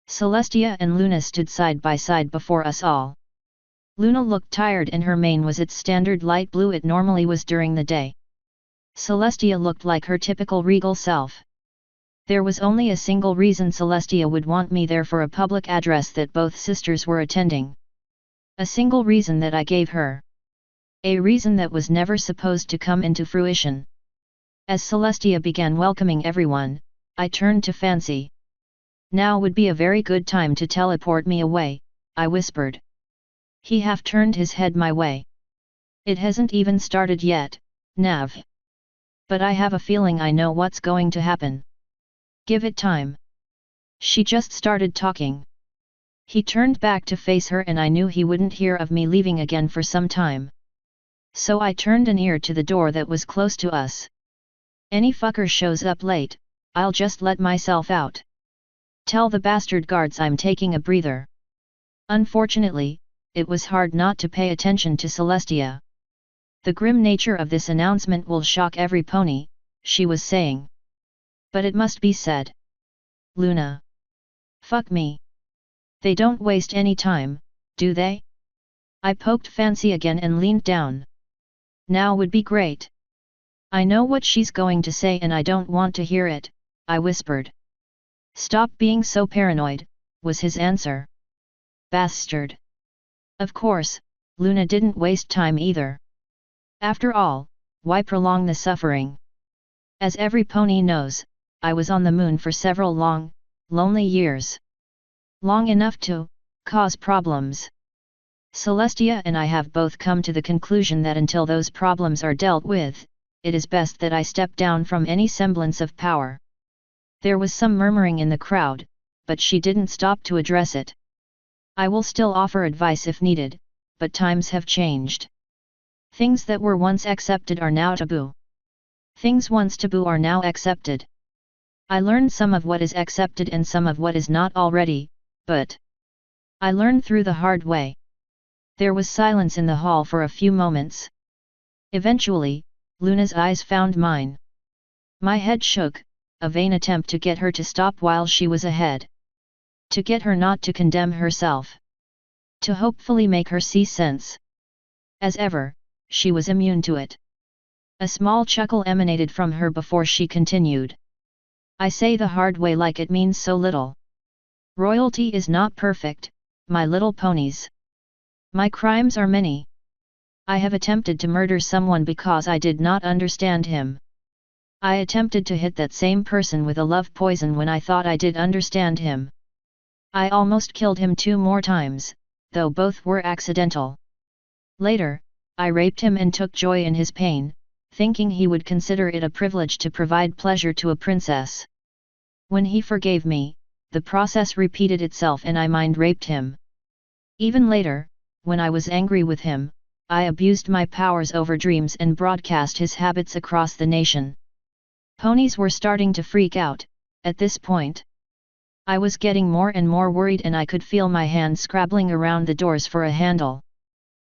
Celestia and Luna stood side by side before us all. Luna looked tired and her mane was its standard light blue it normally was during the day. Celestia looked like her typical regal self. There was only a single reason Celestia would want me there for a public address that both sisters were attending. A single reason that I gave her. A reason that was never supposed to come into fruition. As Celestia began welcoming everyone, I turned to Fancy. Now would be a very good time to teleport me away, I whispered. He half turned his head my way. It hasn't even started yet, Nav. But I have a feeling I know what's going to happen. Give it time. She just started talking. He turned back to face her and I knew he wouldn't hear of me leaving again for some time. So I turned an ear to the door that was close to us. Any fucker shows up late, I'll just let myself out. Tell the bastard guards I'm taking a breather. Unfortunately, it was hard not to pay attention to Celestia. The grim nature of this announcement will shock every pony, she was saying. But it must be said. Luna. Fuck me. They don't waste any time, do they? I poked Fancy again and leaned down. Now would be great. I know what she's going to say and I don't want to hear it, I whispered. Stop being so paranoid, was his answer. Bastard. Of course, Luna didn't waste time either. After all, why prolong the suffering? As every pony knows, I was on the moon for several long, lonely years. Long enough to cause problems. Celestia and I have both come to the conclusion that until those problems are dealt with, it is best that I step down from any semblance of power. There was some murmuring in the crowd, but she didn't stop to address it. I will still offer advice if needed, but times have changed. Things that were once accepted are now taboo. Things once taboo are now accepted. I learned some of what is accepted and some of what is not already, but I learned through the hard way. There was silence in the hall for a few moments. Eventually, Luna's eyes found mine. My head shook, a vain attempt to get her to stop while she was ahead. To get her not to condemn herself. To hopefully make her see sense. As ever, she was immune to it. A small chuckle emanated from her before she continued. I say the hard way like it means so little. Royalty is not perfect, my little ponies. My crimes are many. I have attempted to murder someone because I did not understand him. I attempted to hit that same person with a love poison when I thought I did understand him. I almost killed him 2 more times, though both were accidental. Later, I raped him and took joy in his pain, thinking he would consider it a privilege to provide pleasure to a princess. When he forgave me, the process repeated itself and I mind-raped him. Even later, when I was angry with him, I abused my powers over dreams and broadcast his habits across the nation. Ponies were starting to freak out, at this point. I was getting more and more worried and I could feel my hands scrabbling around the doors for a handle.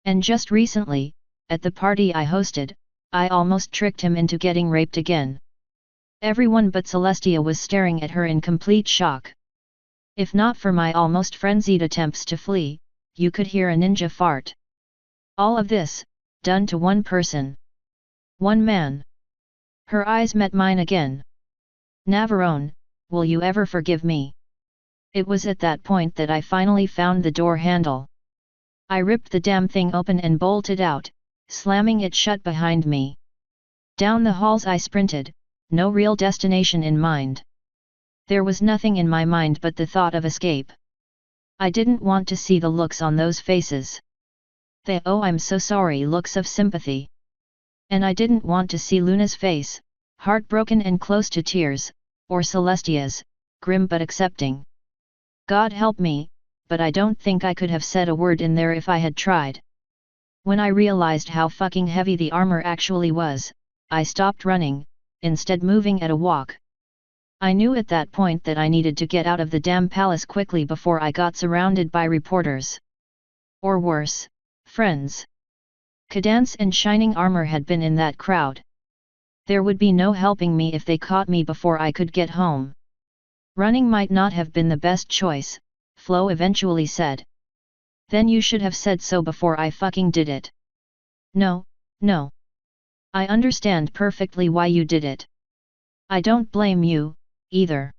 And just recently, at the party I hosted, I almost tricked him into getting raped again. Everyone but Celestia was staring at her in complete shock. If not for my almost frenzied attempts to flee, you could hear a ninja fart. All of this, done to one person. One man. Her eyes met mine again. Navarone, will you ever forgive me? It was at that point that I finally found the door handle. I ripped the damn thing open and bolted out, slamming it shut behind me. Down the halls I sprinted, no real destination in mind. There was nothing in my mind but the thought of escape. I didn't want to see the looks on those faces. The "oh I'm so sorry" looks of sympathy. And I didn't want to see Luna's face, heartbroken and close to tears, or Celestia's, grim but accepting. God help me, but I don't think I could have said a word in there if I had tried. When I realized how fucking heavy the armor actually was, I stopped running, instead moving at a walk. I knew at that point that I needed to get out of the damn palace quickly before I got surrounded by reporters. Or worse, friends. Cadance and Shining Armor had been in that crowd. There would be no helping me if they caught me before I could get home. Running might not have been the best choice, Flo eventually said. Then you should have said so before I fucking did it. No. I understand perfectly why you did it. I don't blame you, either.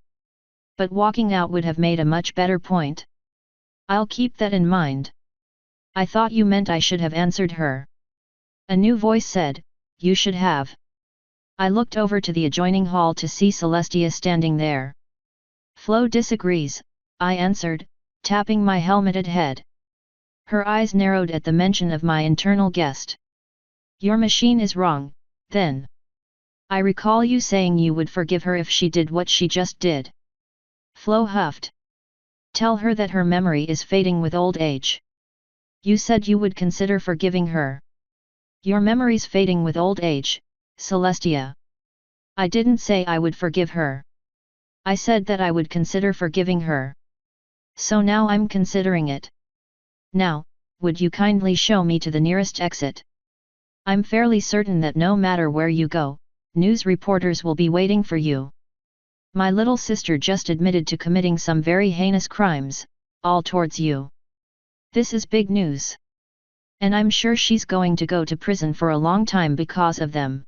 But walking out would have made a much better point. I'll keep that in mind. I thought you meant I should have answered her. A new voice said, you should have. I looked over to the adjoining hall to see Celestia standing there. Flo disagrees, I answered, tapping my helmeted head. Her eyes narrowed at the mention of my internal guest. Your machine is wrong, then. I recall you saying you would forgive her if she did what she just did. Flo huffed. Tell her that her memory is fading with old age. You said you would consider forgiving her. Your memory's fading with old age, Celestia. I didn't say I would forgive her. I said that I would consider forgiving her. So now I'm considering it. Now, would you kindly show me to the nearest exit? I'm fairly certain that no matter where you go, news reporters will be waiting for you. My little sister just admitted to committing some very heinous crimes, all towards you. This is big news. And I'm sure she's going to go to prison for a long time because of them.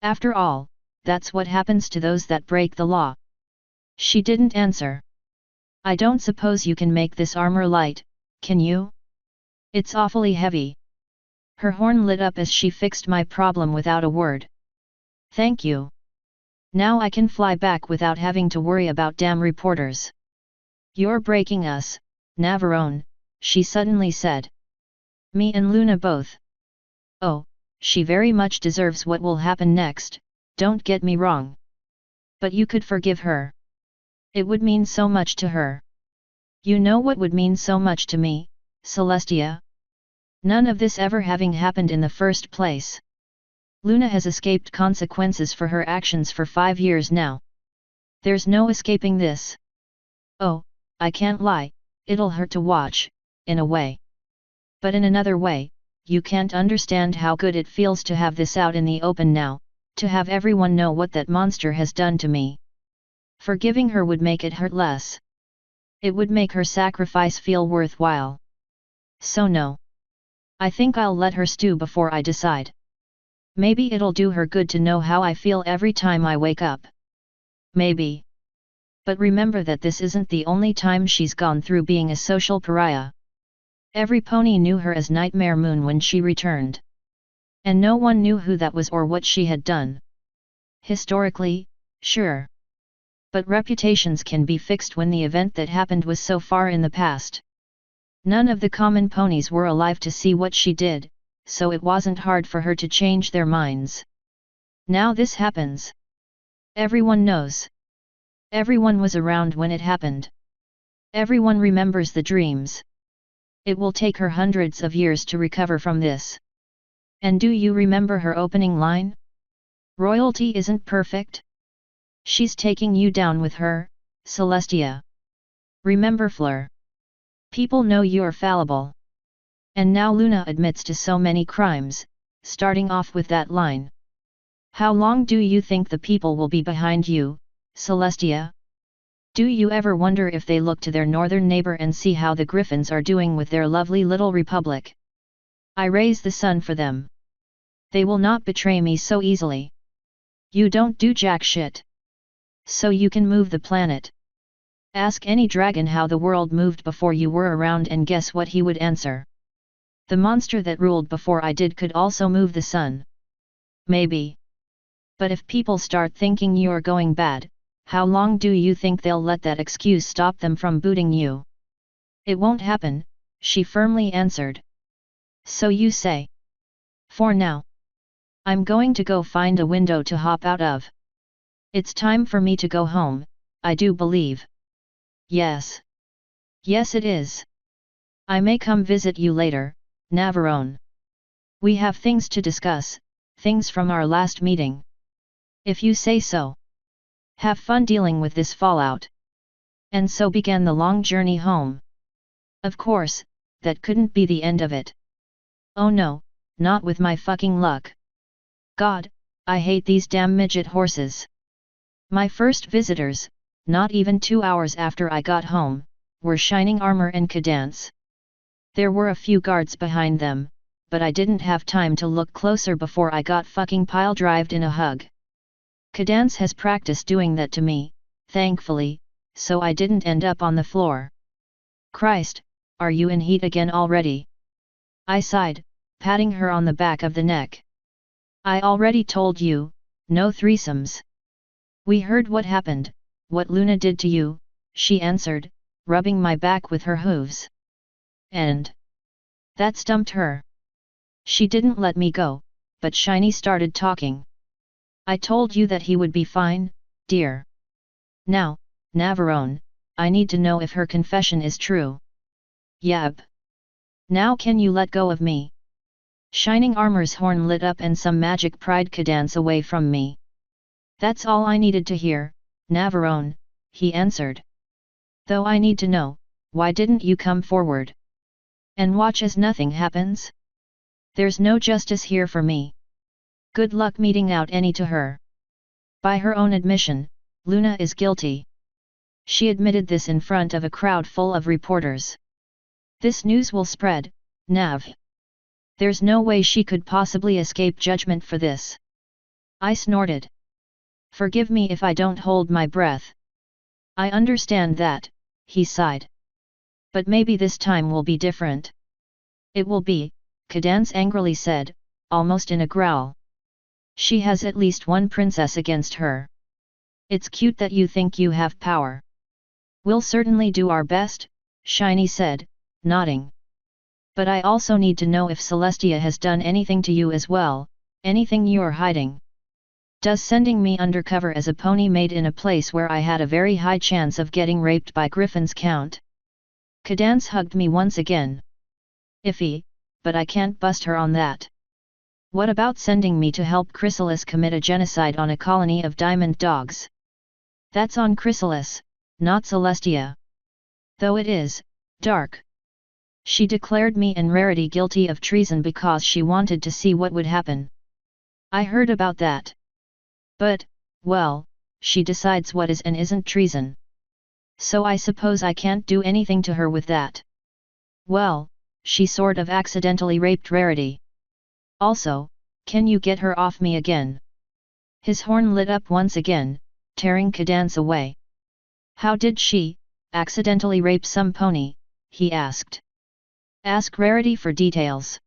After all, that's what happens to those that break the law. She didn't answer. I don't suppose you can make this armor light, can you? It's awfully heavy. Her horn lit up as she fixed my problem without a word. Thank you. Now I can fly back without having to worry about damn reporters. You're breaking us, Navarone, she suddenly said. Me and Luna both. Oh, she very much deserves what will happen next, don't get me wrong. But you could forgive her. It would mean so much to her. You know what would mean so much to me, Celestia? None of this ever having happened in the first place. Luna has escaped consequences for her actions for 5 years now. There's no escaping this. Oh, I can't lie, it'll hurt to watch, in a way. But in another way, you can't understand how good it feels to have this out in the open now, to have everyone know what that monster has done to me. Forgiving her would make it hurt less. It would make her sacrifice feel worthwhile. So no. I think I'll let her stew before I decide. Maybe it'll do her good to know how I feel every time I wake up. Maybe. But remember that this isn't the only time she's gone through being a social pariah. Every pony knew her as Nightmare Moon when she returned. And no one knew who that was or what she had done. Historically, sure. But reputations can be fixed when the event that happened was so far in the past. None of the common ponies were alive to see what she did, so it wasn't hard for her to change their minds. Now this happens. Everyone knows. Everyone was around when it happened. Everyone remembers the dreams. It will take her hundreds of years to recover from this. And do you remember her opening line? Royalty isn't perfect. She's taking you down with her, Celestia. Remember Fleur. People know you're fallible. And now Luna admits to so many crimes, starting off with that line. How long do you think the people will be behind you, Celestia? Do you ever wonder if they look to their northern neighbor and see how the Griffins are doing with their lovely little republic? I raise the sun for them. They will not betray me so easily. You don't do jack shit. So you can move the planet. Ask any dragon how the world moved before you were around and guess what he would answer. The monster that ruled before I did could also move the sun. Maybe. But if people start thinking you're going bad, how long do you think they'll let that excuse stop them from booting you? It won't happen, she firmly answered. So you say. For now. I'm going to go find a window to hop out of. It's time for me to go home, I do believe. Yes. Yes it is. I may come visit you later, Navarone. We have things to discuss, things from our last meeting. If you say so. Have fun dealing with this fallout. And so began the long journey home. Of course, that couldn't be the end of it. Oh no, not with my fucking luck. God, I hate these damn midget horses. My first visitors, not even 2 hours after I got home, were Shining Armor and Cadance. There were a few guards behind them, but I didn't have time to look closer before I got fucking pile-drived in a hug. Cadance has practiced doing that to me, thankfully, so I didn't end up on the floor. Christ, are you in heat again already? I sighed, patting her on the back of the neck. I already told you, no threesomes. We heard what happened, what Luna did to you, she answered, rubbing my back with her hooves. And that stumped her. She didn't let me go, but Shiny started talking. I told you that he would be fine, dear. Now, Navarone, I need to know if her confession is true. Yep. Now can you let go of me? Shining Armor's horn lit up and some magic pried Cadance away from me. That's all I needed to hear, Navarone, he answered. Though I need to know, why didn't you come forward? And watch as nothing happens? There's no justice here for me. Good luck meeting out any to her. By her own admission, Luna is guilty. She admitted this in front of a crowd full of reporters. This news will spread, Nav. There's no way she could possibly escape judgment for this. I snorted. Forgive me if I don't hold my breath. I understand that, he sighed. But maybe this time will be different. It will be, Cadance angrily said, almost in a growl. She has at least one princess against her. It's cute that you think you have power. We'll certainly do our best, Shiny said, nodding. But I also need to know if Celestia has done anything to you as well, anything you're hiding. Does sending me undercover as a pony maid in a place where I had a very high chance of getting raped by griffins count? Cadance hugged me once again. Iffy, but I can't bust her on that. What about sending me to help Chrysalis commit a genocide on a colony of diamond dogs? That's on Chrysalis, not Celestia. Though it is, dark. She declared me and Rarity guilty of treason because she wanted to see what would happen. I heard about that. But, well, she decides what is and isn't treason. So I suppose I can't do anything to her with that. Well, she sort of accidentally raped Rarity. Also, can you get her off me again? His horn lit up once again, tearing Cadance away. How did she, accidentally rape some pony? He asked. Ask Rarity for details.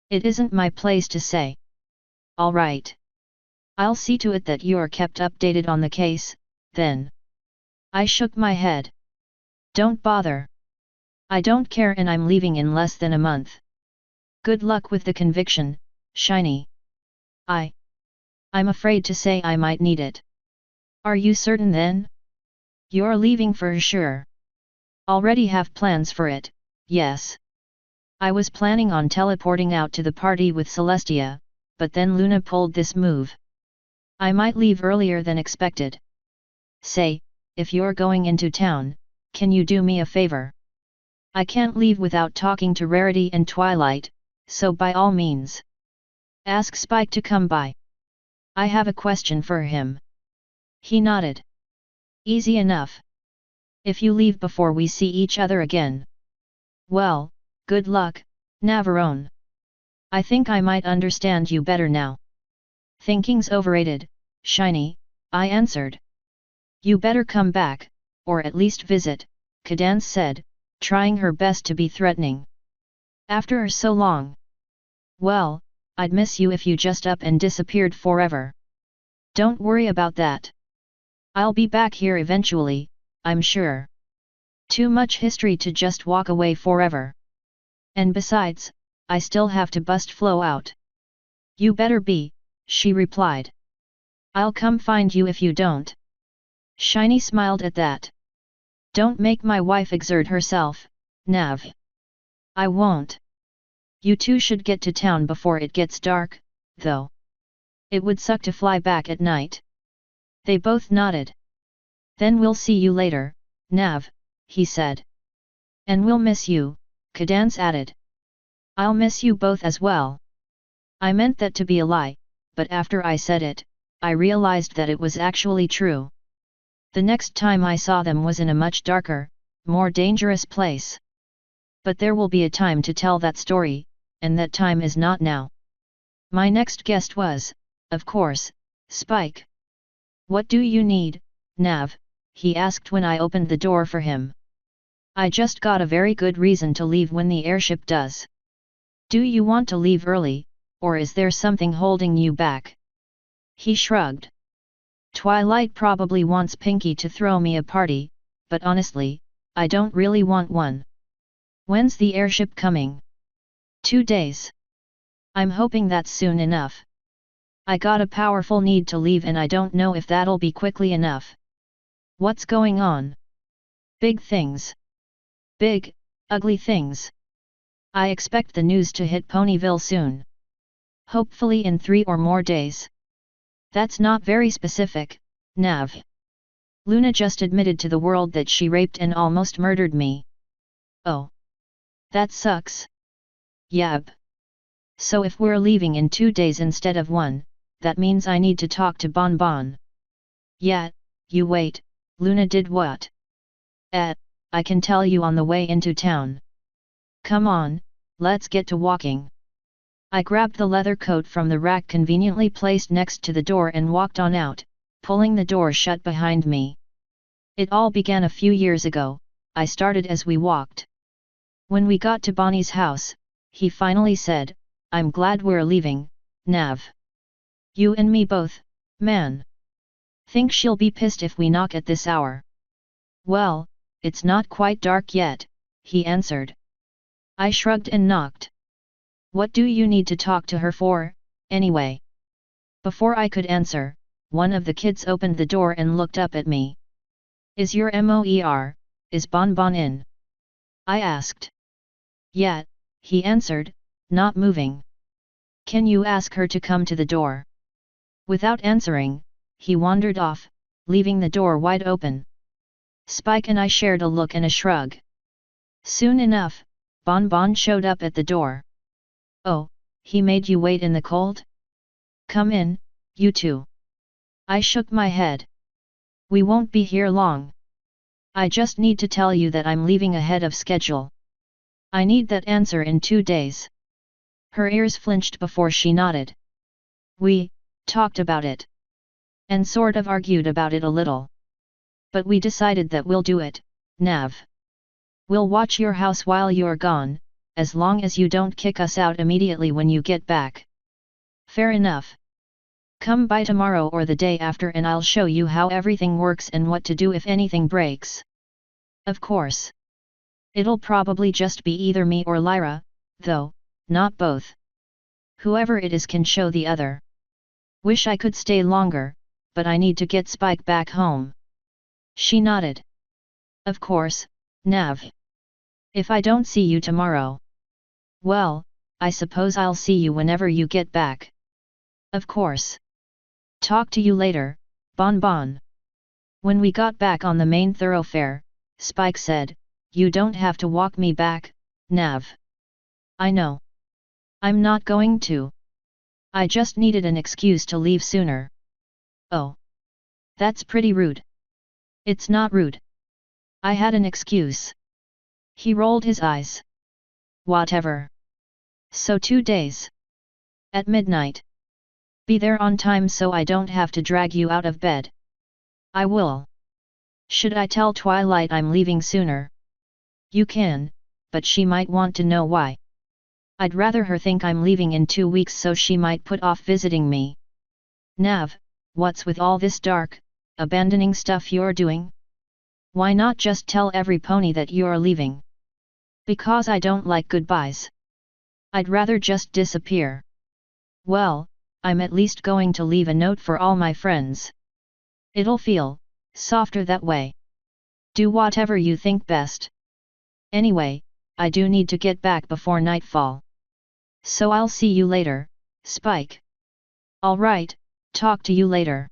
It isn't my place to say. All right. I'll see to it that you're kept updated on the case, then. I shook my head. Don't bother. I don't care and I'm leaving in less than a month. Good luck with the conviction, Shiny. I I'm afraid to say I might need it. Are you certain then? You're leaving for sure. Already have plans for it, yes. I was planning on teleporting out to the party with Celestia, but then Luna pulled this move. I might leave earlier than expected. Say, if you're going into town, can you do me a favor? I can't leave without talking to Rarity and Twilight, so by all means. Ask Spike to come by. I have a question for him. He nodded. Easy enough. If you leave before we see each other again. Well, good luck, Navarone. I think I might understand you better now. Thinking's overrated, Shiny, I answered. You better come back, or at least visit, Cadance said, trying her best to be threatening. After so long. Well, I'd miss you if you just up and disappeared forever. Don't worry about that. I'll be back here eventually, I'm sure. Too much history to just walk away forever. And besides, I still have to bust Flo out. You better be, she replied. I'll come find you if you don't. Shiny smiled at that. Don't make my wife exert herself, Nav. I won't. You two should get to town before it gets dark, though. It would suck to fly back at night. They both nodded. Then we'll see you later, Nav, he said. And we'll miss you, Cadance added. I'll miss you both as well. I meant that to be a lie, but after I said it, I realized that it was actually true. The next time I saw them was in a much darker, more dangerous place. But there will be a time to tell that story, and that time is not now. My next guest was, of course, Spike. What do you need, Nav? He asked when I opened the door for him. I just got a very good reason to leave when the airship does. Do you want to leave early, or is there something holding you back? He shrugged. Twilight probably wants Pinky to throw me a party, but honestly, I don't really want one. When's the airship coming? 2 days. I'm hoping that's soon enough. I got a powerful need to leave and I don't know if that'll be quickly enough. What's going on? Big things. Big, ugly things. I expect the news to hit Ponyville soon. Hopefully in 3 or more days. That's not very specific, Nav. Luna just admitted to the world that she raped and almost murdered me. Oh. That sucks. Yab. So if we're leaving in 2 days instead of 1, that means I need to talk to Bon Bon. Yeah, you wait, Luna did what? I can tell you on the way into town. Come on, let's get to walking. I grabbed the leather coat from the rack conveniently placed next to the door and walked on out, pulling the door shut behind me. It all began a few years ago, I started as we walked. When we got to Bonnie's house, he finally said, I'm glad we're leaving, Nav. You and me both, man. Think she'll be pissed if we knock at this hour? Well, it's not quite dark yet, he answered. I shrugged and knocked. What do you need to talk to her for, anyway? Before I could answer, one of the kids opened the door and looked up at me. Is your MOER, is Bon Bon in? I asked. Yeah, he answered, not moving. Can you ask her to come to the door? Without answering, he wandered off, leaving the door wide open. Spike and I shared a look and a shrug. Soon enough, Bon Bon showed up at the door. Oh, he made you wait in the cold? Come in, you two. I shook my head. We won't be here long. I just need to tell you that I'm leaving ahead of schedule. I need that answer in 2 days. Her ears flinched before she nodded. We talked about it. And sort of argued about it a little. But we decided that we'll do it, Nav. We'll watch your house while you're gone, as long as you don't kick us out immediately when you get back. Fair enough. Come by tomorrow or the day after and I'll show you how everything works and what to do if anything breaks. Of course. It'll probably just be either me or Lyra, though, not both. Whoever it is can show the other. Wish I could stay longer, but I need to get Spike back home. She nodded. Of course, Nav. If I don't see you tomorrow, well, I suppose I'll see you whenever you get back. Of course. Talk to you later, Bon Bon. When we got back on the main thoroughfare, Spike said, "You don't have to walk me back, Nav." I know. I'm not going to. I just needed an excuse to leave sooner. Oh. That's pretty rude. It's not rude. I had an excuse. He rolled his eyes. Whatever. So 2 days. At midnight. Be there on time so I don't have to drag you out of bed. I will. Should I tell Twilight I'm leaving sooner? You can, but she might want to know why. I'd rather her think I'm leaving in 2 weeks so she might put off visiting me. Nav, what's with all this dark, abandoning stuff you're doing? Why not just tell every pony that you're leaving? Because I don't like goodbyes. I'd rather just disappear. Well, I'm at least going to leave a note for all my friends. It'll feel softer that way. Do whatever you think best. Anyway, I do need to get back before nightfall. So I'll see you later, Spike. Alright, talk to you later.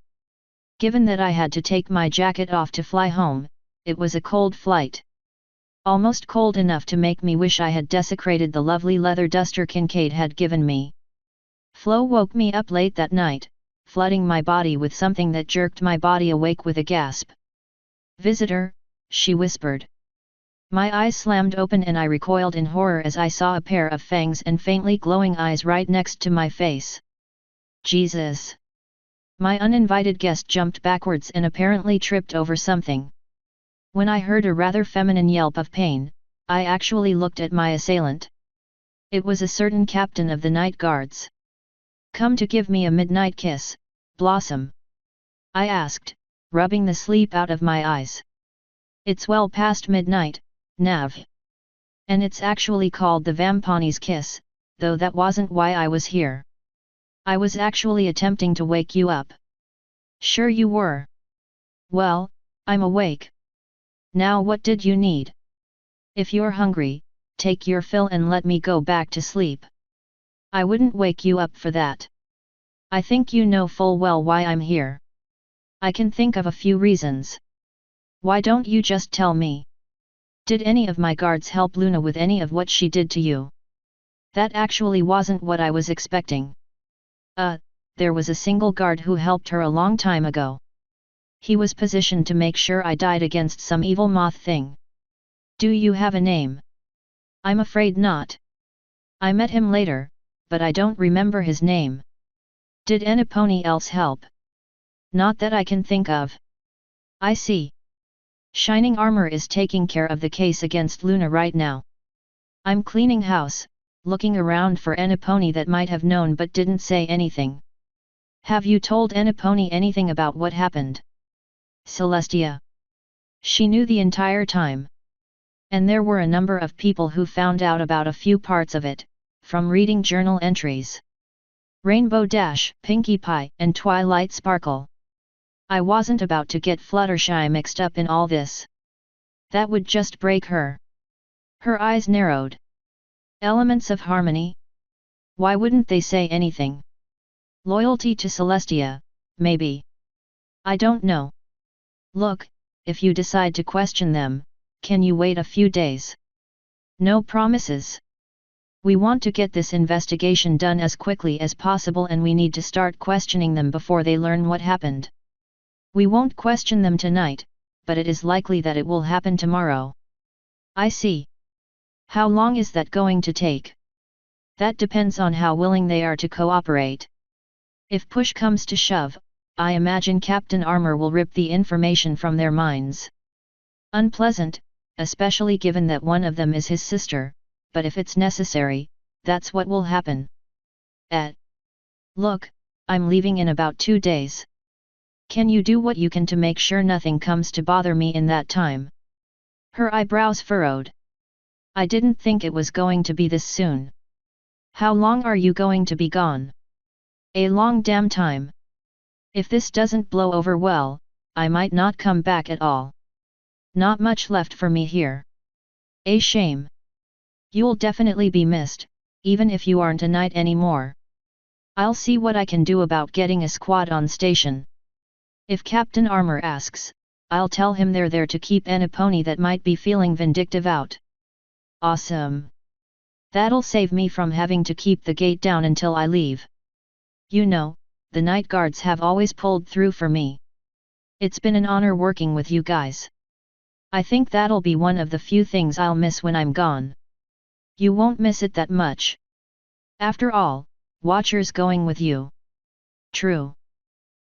Given that I had to take my jacket off to fly home, it was a cold flight. Almost cold enough to make me wish I had desecrated the lovely leather duster Kincaid had given me. Flo woke me up late that night, flooding my body with something that jerked my body awake with a gasp. "Visitor," she whispered. My eyes slammed open and I recoiled in horror as I saw a pair of fangs and faintly glowing eyes right next to my face. Jesus! My uninvited guest jumped backwards and apparently tripped over something. When I heard a rather feminine yelp of pain, I actually looked at my assailant. It was a certain captain of the night guards. "Come to give me a midnight kiss, Blossom?" I asked, rubbing the sleep out of my eyes. "It's well past midnight, Nav. And it's actually called the Vampani's Kiss, though that wasn't why I was here. I was actually attempting to wake you up." "Sure you were. Well, I'm awake. Now what did you need? If you're hungry, take your fill and let me go back to sleep. I wouldn't wake you up for that. I think you know full well why I'm here." "I can think of a few reasons. Why don't you just tell me? Did any of my guards help Luna with any of what she did to you?" That actually wasn't what I was expecting. There was a single guard who helped her a long time ago. He was positioned to make sure I died against some evil moth thing. "Do you have a name?" "I'm afraid not. I met him later, but I don't remember his name." "Did any pony else help?" "Not that I can think of." "I see. Shining Armor is taking care of the case against Luna right now. I'm cleaning house, looking around for any pony that might have known but didn't say anything." "Have you told any pony anything about what happened?" "Celestia. She knew the entire time. And there were a number of people who found out about a few parts of it, from reading journal entries. Rainbow Dash, Pinkie Pie, and Twilight Sparkle. I wasn't about to get Fluttershy mixed up in all this. That would just break her." Her eyes narrowed. "Elements of harmony? Why wouldn't they say anything? Loyalty to Celestia, maybe. I don't know. Look, if you decide to question them, can you wait a few days? No promises. We want to get this investigation done as quickly as possible and we need to start questioning them before they learn what happened. We won't question them tonight, but it is likely that it will happen tomorrow." "I see. How long is that going to take?" "That depends on how willing they are to cooperate. If push comes to shove, I imagine Captain Armor will rip the information from their minds. Unpleasant, especially given that one of them is his sister, but if it's necessary, that's what will happen." Look, I'm leaving in about 2 days. Can you do what you can to make sure nothing comes to bother me in that time?" Her eyebrows furrowed. "I didn't think it was going to be this soon. How long are you going to be gone?" "A long damn time," If this doesn't blow over well, I might not come back at all. Not much left for me here. A shame. You'll definitely be missed, even if you aren't a knight anymore. I'll see what I can do about getting a squad on station. If Captain Armor asks, I'll tell him they're there to keep any pony that might be feeling vindictive out. Awesome. That'll save me from having to keep the gate down until I leave. You know, the night guards have always pulled through for me. It's been an honor working with you guys. I think that'll be one of the few things I'll miss when I'm gone. You won't miss it that much. After all, Watcher's going with you. True.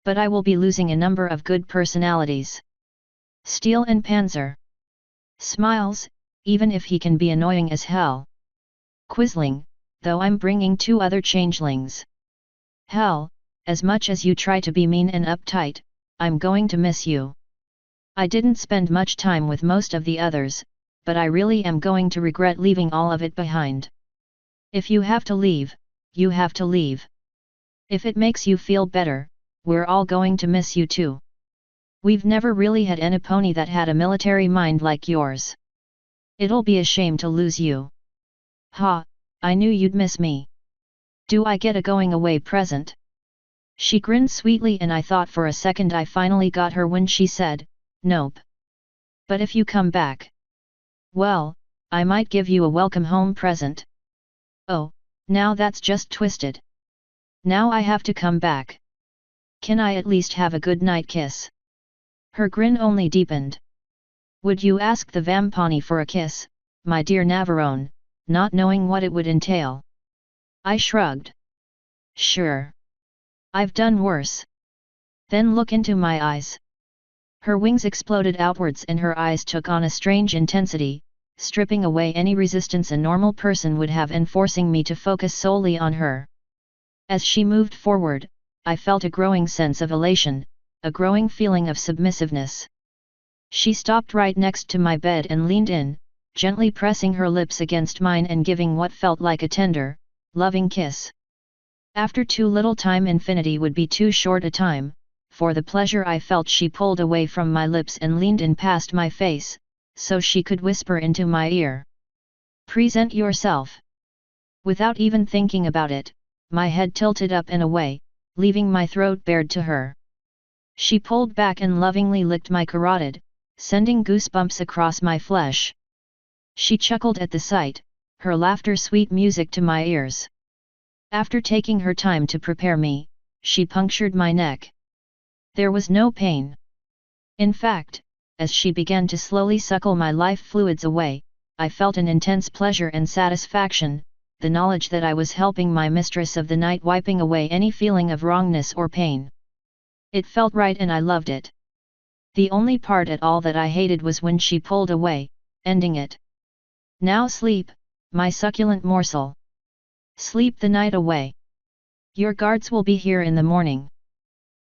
But I will be losing a number of good personalities. Steel and Panzer. Smiles, even if he can be annoying as hell. Quisling, though I'm bringing 2 other changelings. Hell, as much as you try to be mean and uptight, I'm going to miss you. I didn't spend much time with most of the others, but I really am going to regret leaving all of it behind. If you have to leave, you have to leave. If it makes you feel better, we're all going to miss you too. We've never really had any pony that had a military mind like yours. It'll be a shame to lose you. Ha, I knew you'd miss me. Do I get a going away present? She grinned sweetly and I thought for a second I finally got her when she said, nope. But if you come back, well, I might give you a welcome home present. Oh, now that's just twisted. Now I have to come back. Can I at least have a good night kiss? Her grin only deepened. Would you ask the Vampani for a kiss, my dear Navarone, not knowing what it would entail? I shrugged. Sure. I've done worse. Then look into my eyes. Her wings exploded outwards and her eyes took on a strange intensity, stripping away any resistance a normal person would have and forcing me to focus solely on her. As she moved forward, I felt a growing sense of elation, a growing feeling of submissiveness. She stopped right next to my bed and leaned in, gently pressing her lips against mine and giving what felt like a tender, loving kiss. After too little time, infinity would be too short a time. For the pleasure I felt, she pulled away from my lips and leaned in past my face, so she could whisper into my ear. Present yourself. Without even thinking about it, my head tilted up and away, leaving my throat bared to her. She pulled back and lovingly licked my carotid, sending goosebumps across my flesh. She chuckled at the sight, her laughter sweet music to my ears. After taking her time to prepare me, she punctured my neck. There was no pain. In fact, as she began to slowly suckle my life fluids away, I felt an intense pleasure and satisfaction, the knowledge that I was helping my mistress of the night, wiping away any feeling of wrongness or pain. It felt right and I loved it. The only part at all that I hated was when she pulled away, ending it. Now sleep, my succulent morsel. Sleep the night away. Your guards will be here in the morning.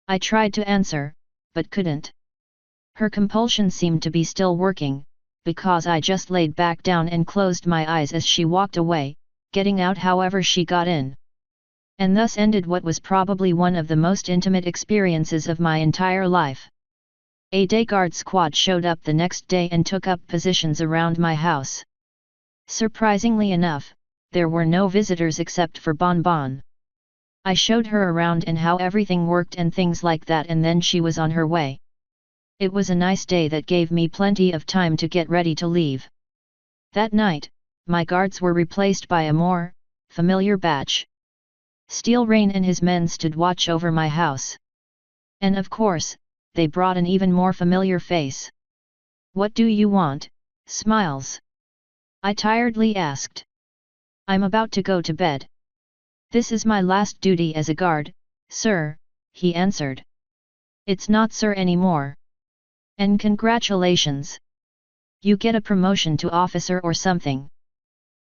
I tried to answer, but couldn't. Her compulsion seemed to be still working, because I just laid back down and closed my eyes as she walked away, getting out however she got in. And thus ended what was probably one of the most intimate experiences of my entire life. A day guard squad showed up the next day and took up positions around my house. Surprisingly enough, there were no visitors except for Bon Bon. I showed her around and how everything worked and things like that, and then she was on her way. It was a nice day that gave me plenty of time to get ready to leave. That night, my guards were replaced by a more familiar batch. Steel Rain and his men stood watch over my house. And of course, they brought an even more familiar face. What do you want, Smiles? I tiredly asked. I'm about to go to bed. This is my last duty as a guard, sir, he answered. It's not sir anymore. And congratulations. You get a promotion to officer or something.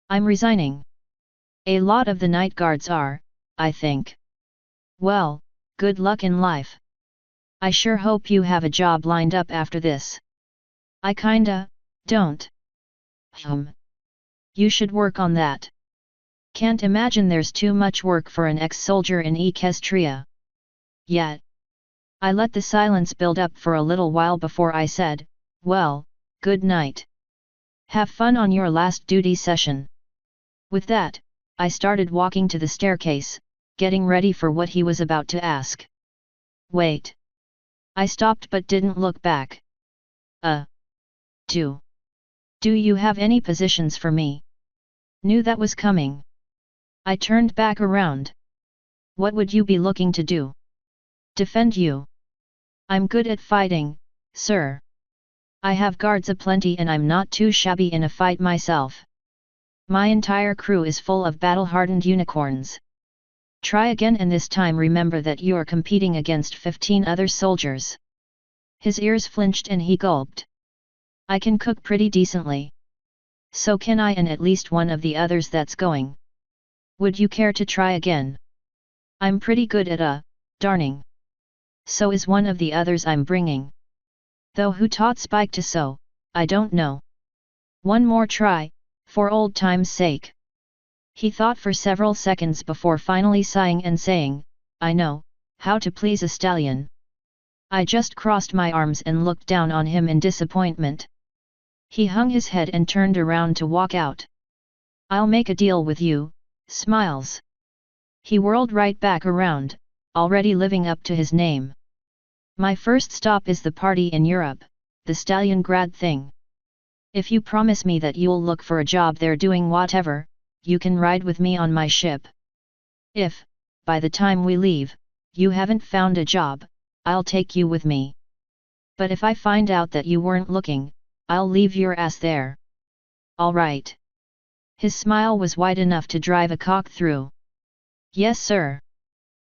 I'm resigning. A lot of the night guards are, I think. Well, good luck in life. I sure hope you have a job lined up after this. I kinda don't. You should work on that. Can't imagine there's too much work for an ex-soldier in Equestria. Yet. I let the silence build up for a little while before I said, "Well, good night. Have fun on your last duty session." With that, I started walking to the staircase, getting ready for what he was about to ask. "Wait." I stopped but didn't look back. Do you have any positions for me?" Knew that was coming. I turned back around. "What would you be looking to do?" "Defend you. I'm good at fighting, sir. I have guards aplenty and I'm not too shabby in a fight myself. My entire crew is full of battle-hardened unicorns. Try again and this time remember that you're competing against 15 other soldiers." His ears flinched and he gulped. "I can cook pretty decently. So can I and at least one of the others that's going. Would you care to try again? I'm pretty good at darning. So is one of the others I'm bringing. Though who taught Spike to sew, I don't know. One more try, for old time's sake." He thought for several seconds before finally sighing and saying, "I know, how to please a stallion." I just crossed my arms and looked down on him in disappointment. He hung his head and turned around to walk out. "I'll make a deal with you, Smiles." He whirled right back around, already living up to his name. "My first stop is the party in Europe, the Stalingrad thing. If you promise me that you'll look for a job there doing whatever, you can ride with me on my ship. If, by the time we leave, you haven't found a job, I'll take you with me. But if I find out that you weren't looking, I'll leave your ass there. All right?" His smile was wide enough to drive a cock through. "Yes, sir."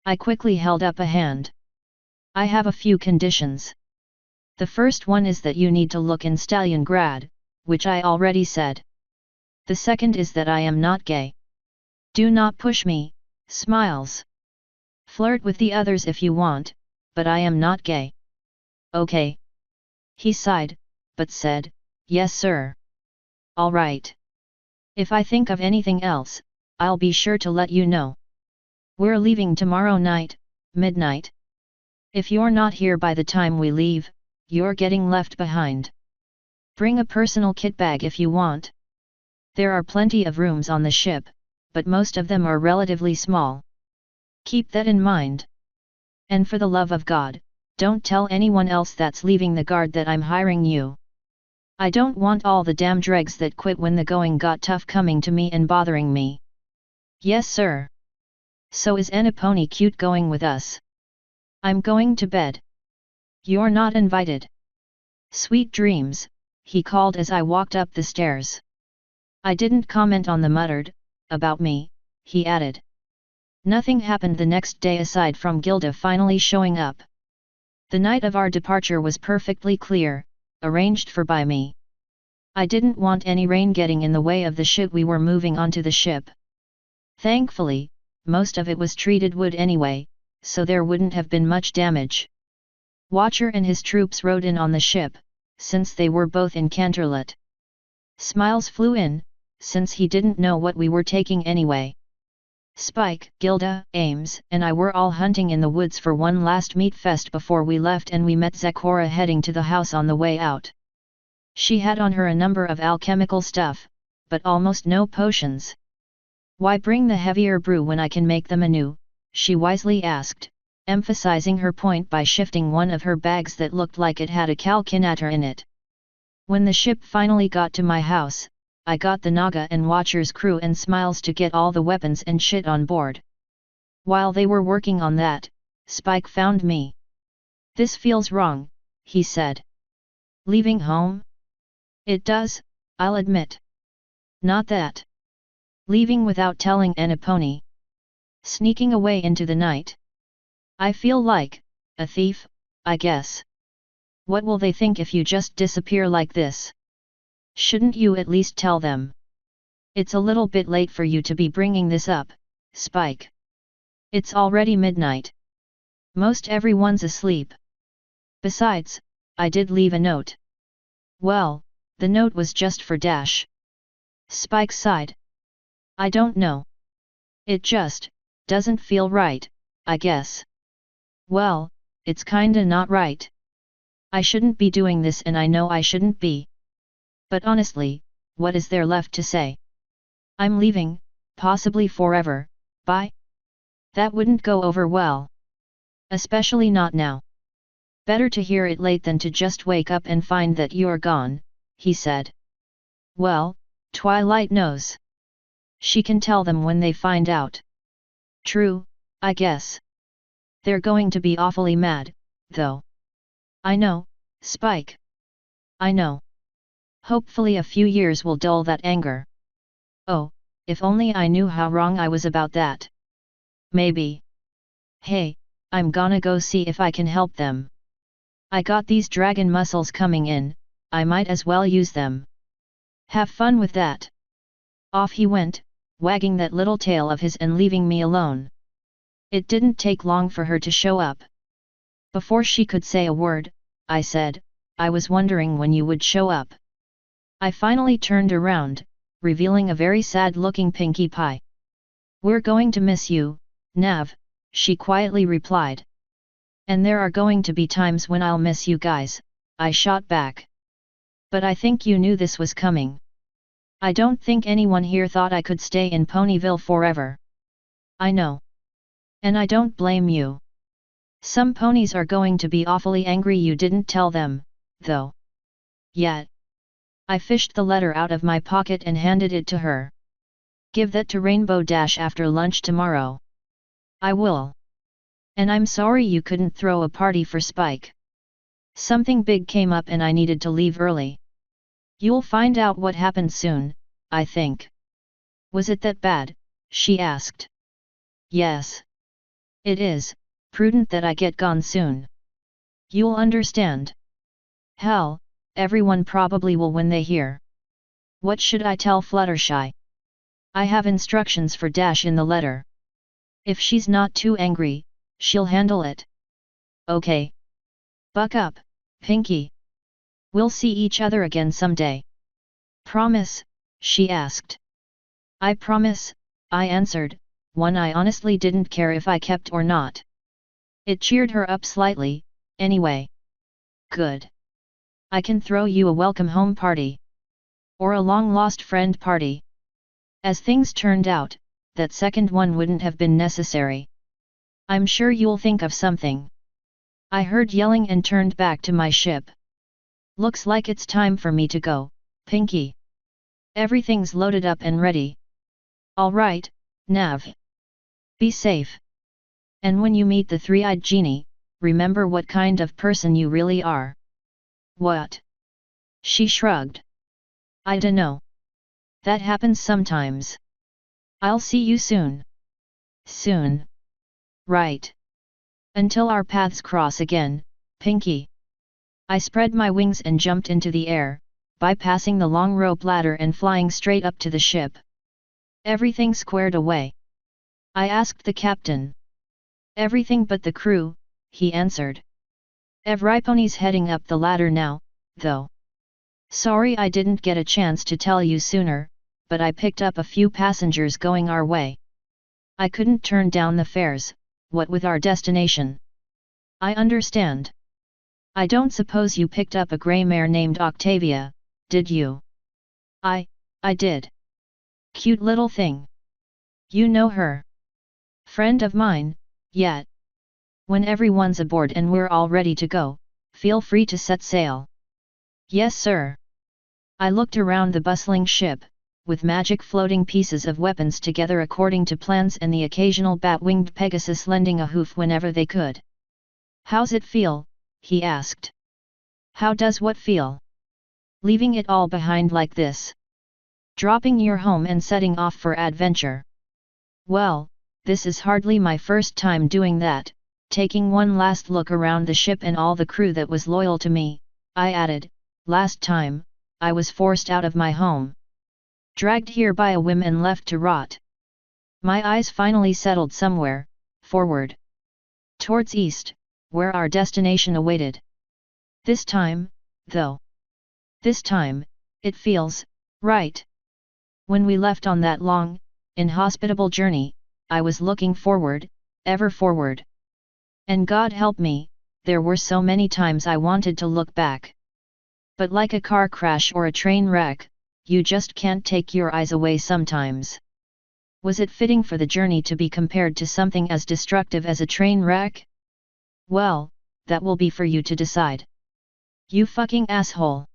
I quickly held up a hand. "I have a few conditions. The first one is that you need to look in Stalingrad, which I already said. The second is that I am not gay. Do not push me, Smiles. Flirt with the others if you want, but I am not gay." "Okay." He sighed, but said, "Yes, sir." "All right. If I think of anything else, I'll be sure to let you know. We're leaving tomorrow night, midnight. If you're not here by the time we leave, you're getting left behind. Bring a personal kit bag if you want. There are plenty of rooms on the ship, but most of them are relatively small. Keep that in mind. And for the love of God, don't tell anyone else that's leaving the guard that I'm hiring you. I don't want all the damn dregs that quit when the going got tough coming to me and bothering me." "Yes, sir." "So is Enipony cute going with us?" "I'm going to bed. You're not invited." "Sweet dreams," he called as I walked up the stairs. I didn't comment on the muttered, "about me," he added. Nothing happened the next day aside from Gilda finally showing up. The night of our departure was perfectly clear, arranged for by me. I didn't want any rain getting in the way of the shit we were moving onto the ship. Thankfully, most of it was treated wood anyway, so there wouldn't have been much damage. Watcher and his troops rode in on the ship, since they were both in Canterlot. Smiles flew in, since he didn't know what we were taking anyway. Spike, Gilda, Ames, and I were all hunting in the woods for one last meat fest before we left, and we met Zekora heading to the house on the way out. She had on her a number of alchemical stuff, but almost no potions. "Why bring the heavier brew when I can make them anew?" she wisely asked, emphasizing her point by shifting one of her bags that looked like it had a calcinator in it. When the ship finally got to my house, I got the Naga and Watcher's crew and Smiles to get all the weapons and shit on board. While they were working on that, Spike found me. "This feels wrong," he said. "Leaving home?" "It does, I'll admit. Not that. Leaving without telling Enipony. Sneaking away into the night. I feel like a thief, I guess. What will they think if you just disappear like this? Shouldn't you at least tell them? It's a little bit late for you to be bringing this up, Spike. It's already midnight. Most everyone's asleep. Besides, I did leave a note." "Well, the note was just for Dash." Spike sighed. "I don't know. It just doesn't feel right, I guess." "Well, it's kinda not right. I shouldn't be doing this and I know I shouldn't be. But honestly, what is there left to say? I'm leaving, possibly forever, bye? That wouldn't go over well. Especially not now. Better to hear it late than to just wake up and find that you're gone, he said. Well, Twilight knows. She can tell them when they find out. True, I guess. They're going to be awfully mad, though. I know, Spike. I know. Hopefully a few years will dull that anger. Oh, if only I knew how wrong I was about that. Maybe. Hey, I'm gonna go see if I can help them. I got these dragon muscles coming in, I might as well use them. Have fun with that. Off he went, wagging that little tail of his and leaving me alone. It didn't take long for her to show up. Before she could say a word, I said, I was wondering when you would show up. I finally turned around, revealing a very sad-looking Pinkie Pie. We're going to miss you, Nav, she quietly replied. And there are going to be times when I'll miss you guys, I shot back. But I think you knew this was coming. I don't think anyone here thought I could stay in Ponyville forever. I know. And I don't blame you. Some ponies are going to be awfully angry you didn't tell them, though. Yet. I fished the letter out of my pocket and handed it to her. Give that to Rainbow Dash after lunch tomorrow. I will. And I'm sorry you couldn't throw a party for Spike. Something big came up and I needed to leave early. You'll find out what happened soon, I think. Was it that bad? She asked. Yes. It is, prudent that I get gone soon. You'll understand. Hell, everyone probably will when they hear. What should I tell Fluttershy? I have instructions for Dash in the letter. If she's not too angry, she'll handle it. Okay. Buck up, Pinkie. We'll see each other again someday. Promise? She asked. I promise, I answered, one I honestly didn't care if I kept or not. It cheered her up slightly, anyway. Good. I can throw you a welcome home party. Or a long-lost friend party. As things turned out, that second one wouldn't have been necessary. I'm sure you'll think of something. I heard yelling and turned back to my ship. Looks like it's time for me to go, Pinkie. Everything's loaded up and ready. All right, Nav. Be safe. And when you meet the three-eyed genie, remember what kind of person you really are. What? She shrugged. I dunno. That happens sometimes. I'll see you soon. Soon. Right. Until our paths cross again, Pinkie. I spread my wings and jumped into the air, bypassing the long rope ladder and flying straight up to the ship. Everything squared away? I asked the captain. Everything but the crew, he answered. Every pony's heading up the ladder now, though. Sorry I didn't get a chance to tell you sooner, but I picked up a few passengers going our way. I couldn't turn down the fares, what with our destination. I understand. I don't suppose you picked up a grey mare named Octavia, did you? I did. Cute little thing. You know her? Friend of mine, yet. When everyone's aboard and we're all ready to go, feel free to set sail. Yes, sir. I looked around the bustling ship, with magic floating pieces of weapons together according to plans and the occasional bat-winged Pegasus lending a hoof whenever they could. How's it feel? He asked. How does what feel? Leaving it all behind like this. Dropping your home and setting off for adventure. Well, this is hardly my first time doing that, taking one last look around the ship and all the crew that was loyal to me, I added, last time, I was forced out of my home. Dragged here by a whim and left to rot. My eyes finally settled somewhere, forward. Towards east, where our destination awaited. This time, though. This time, it feels right. When we left on that long, inhospitable journey, I was looking forward, ever forward. And God help me, there were so many times I wanted to look back. But like a car crash or a train wreck, you just can't take your eyes away sometimes. Was it fitting for the journey to be compared to something as destructive as a train wreck? Well, that will be for you to decide. You fucking asshole.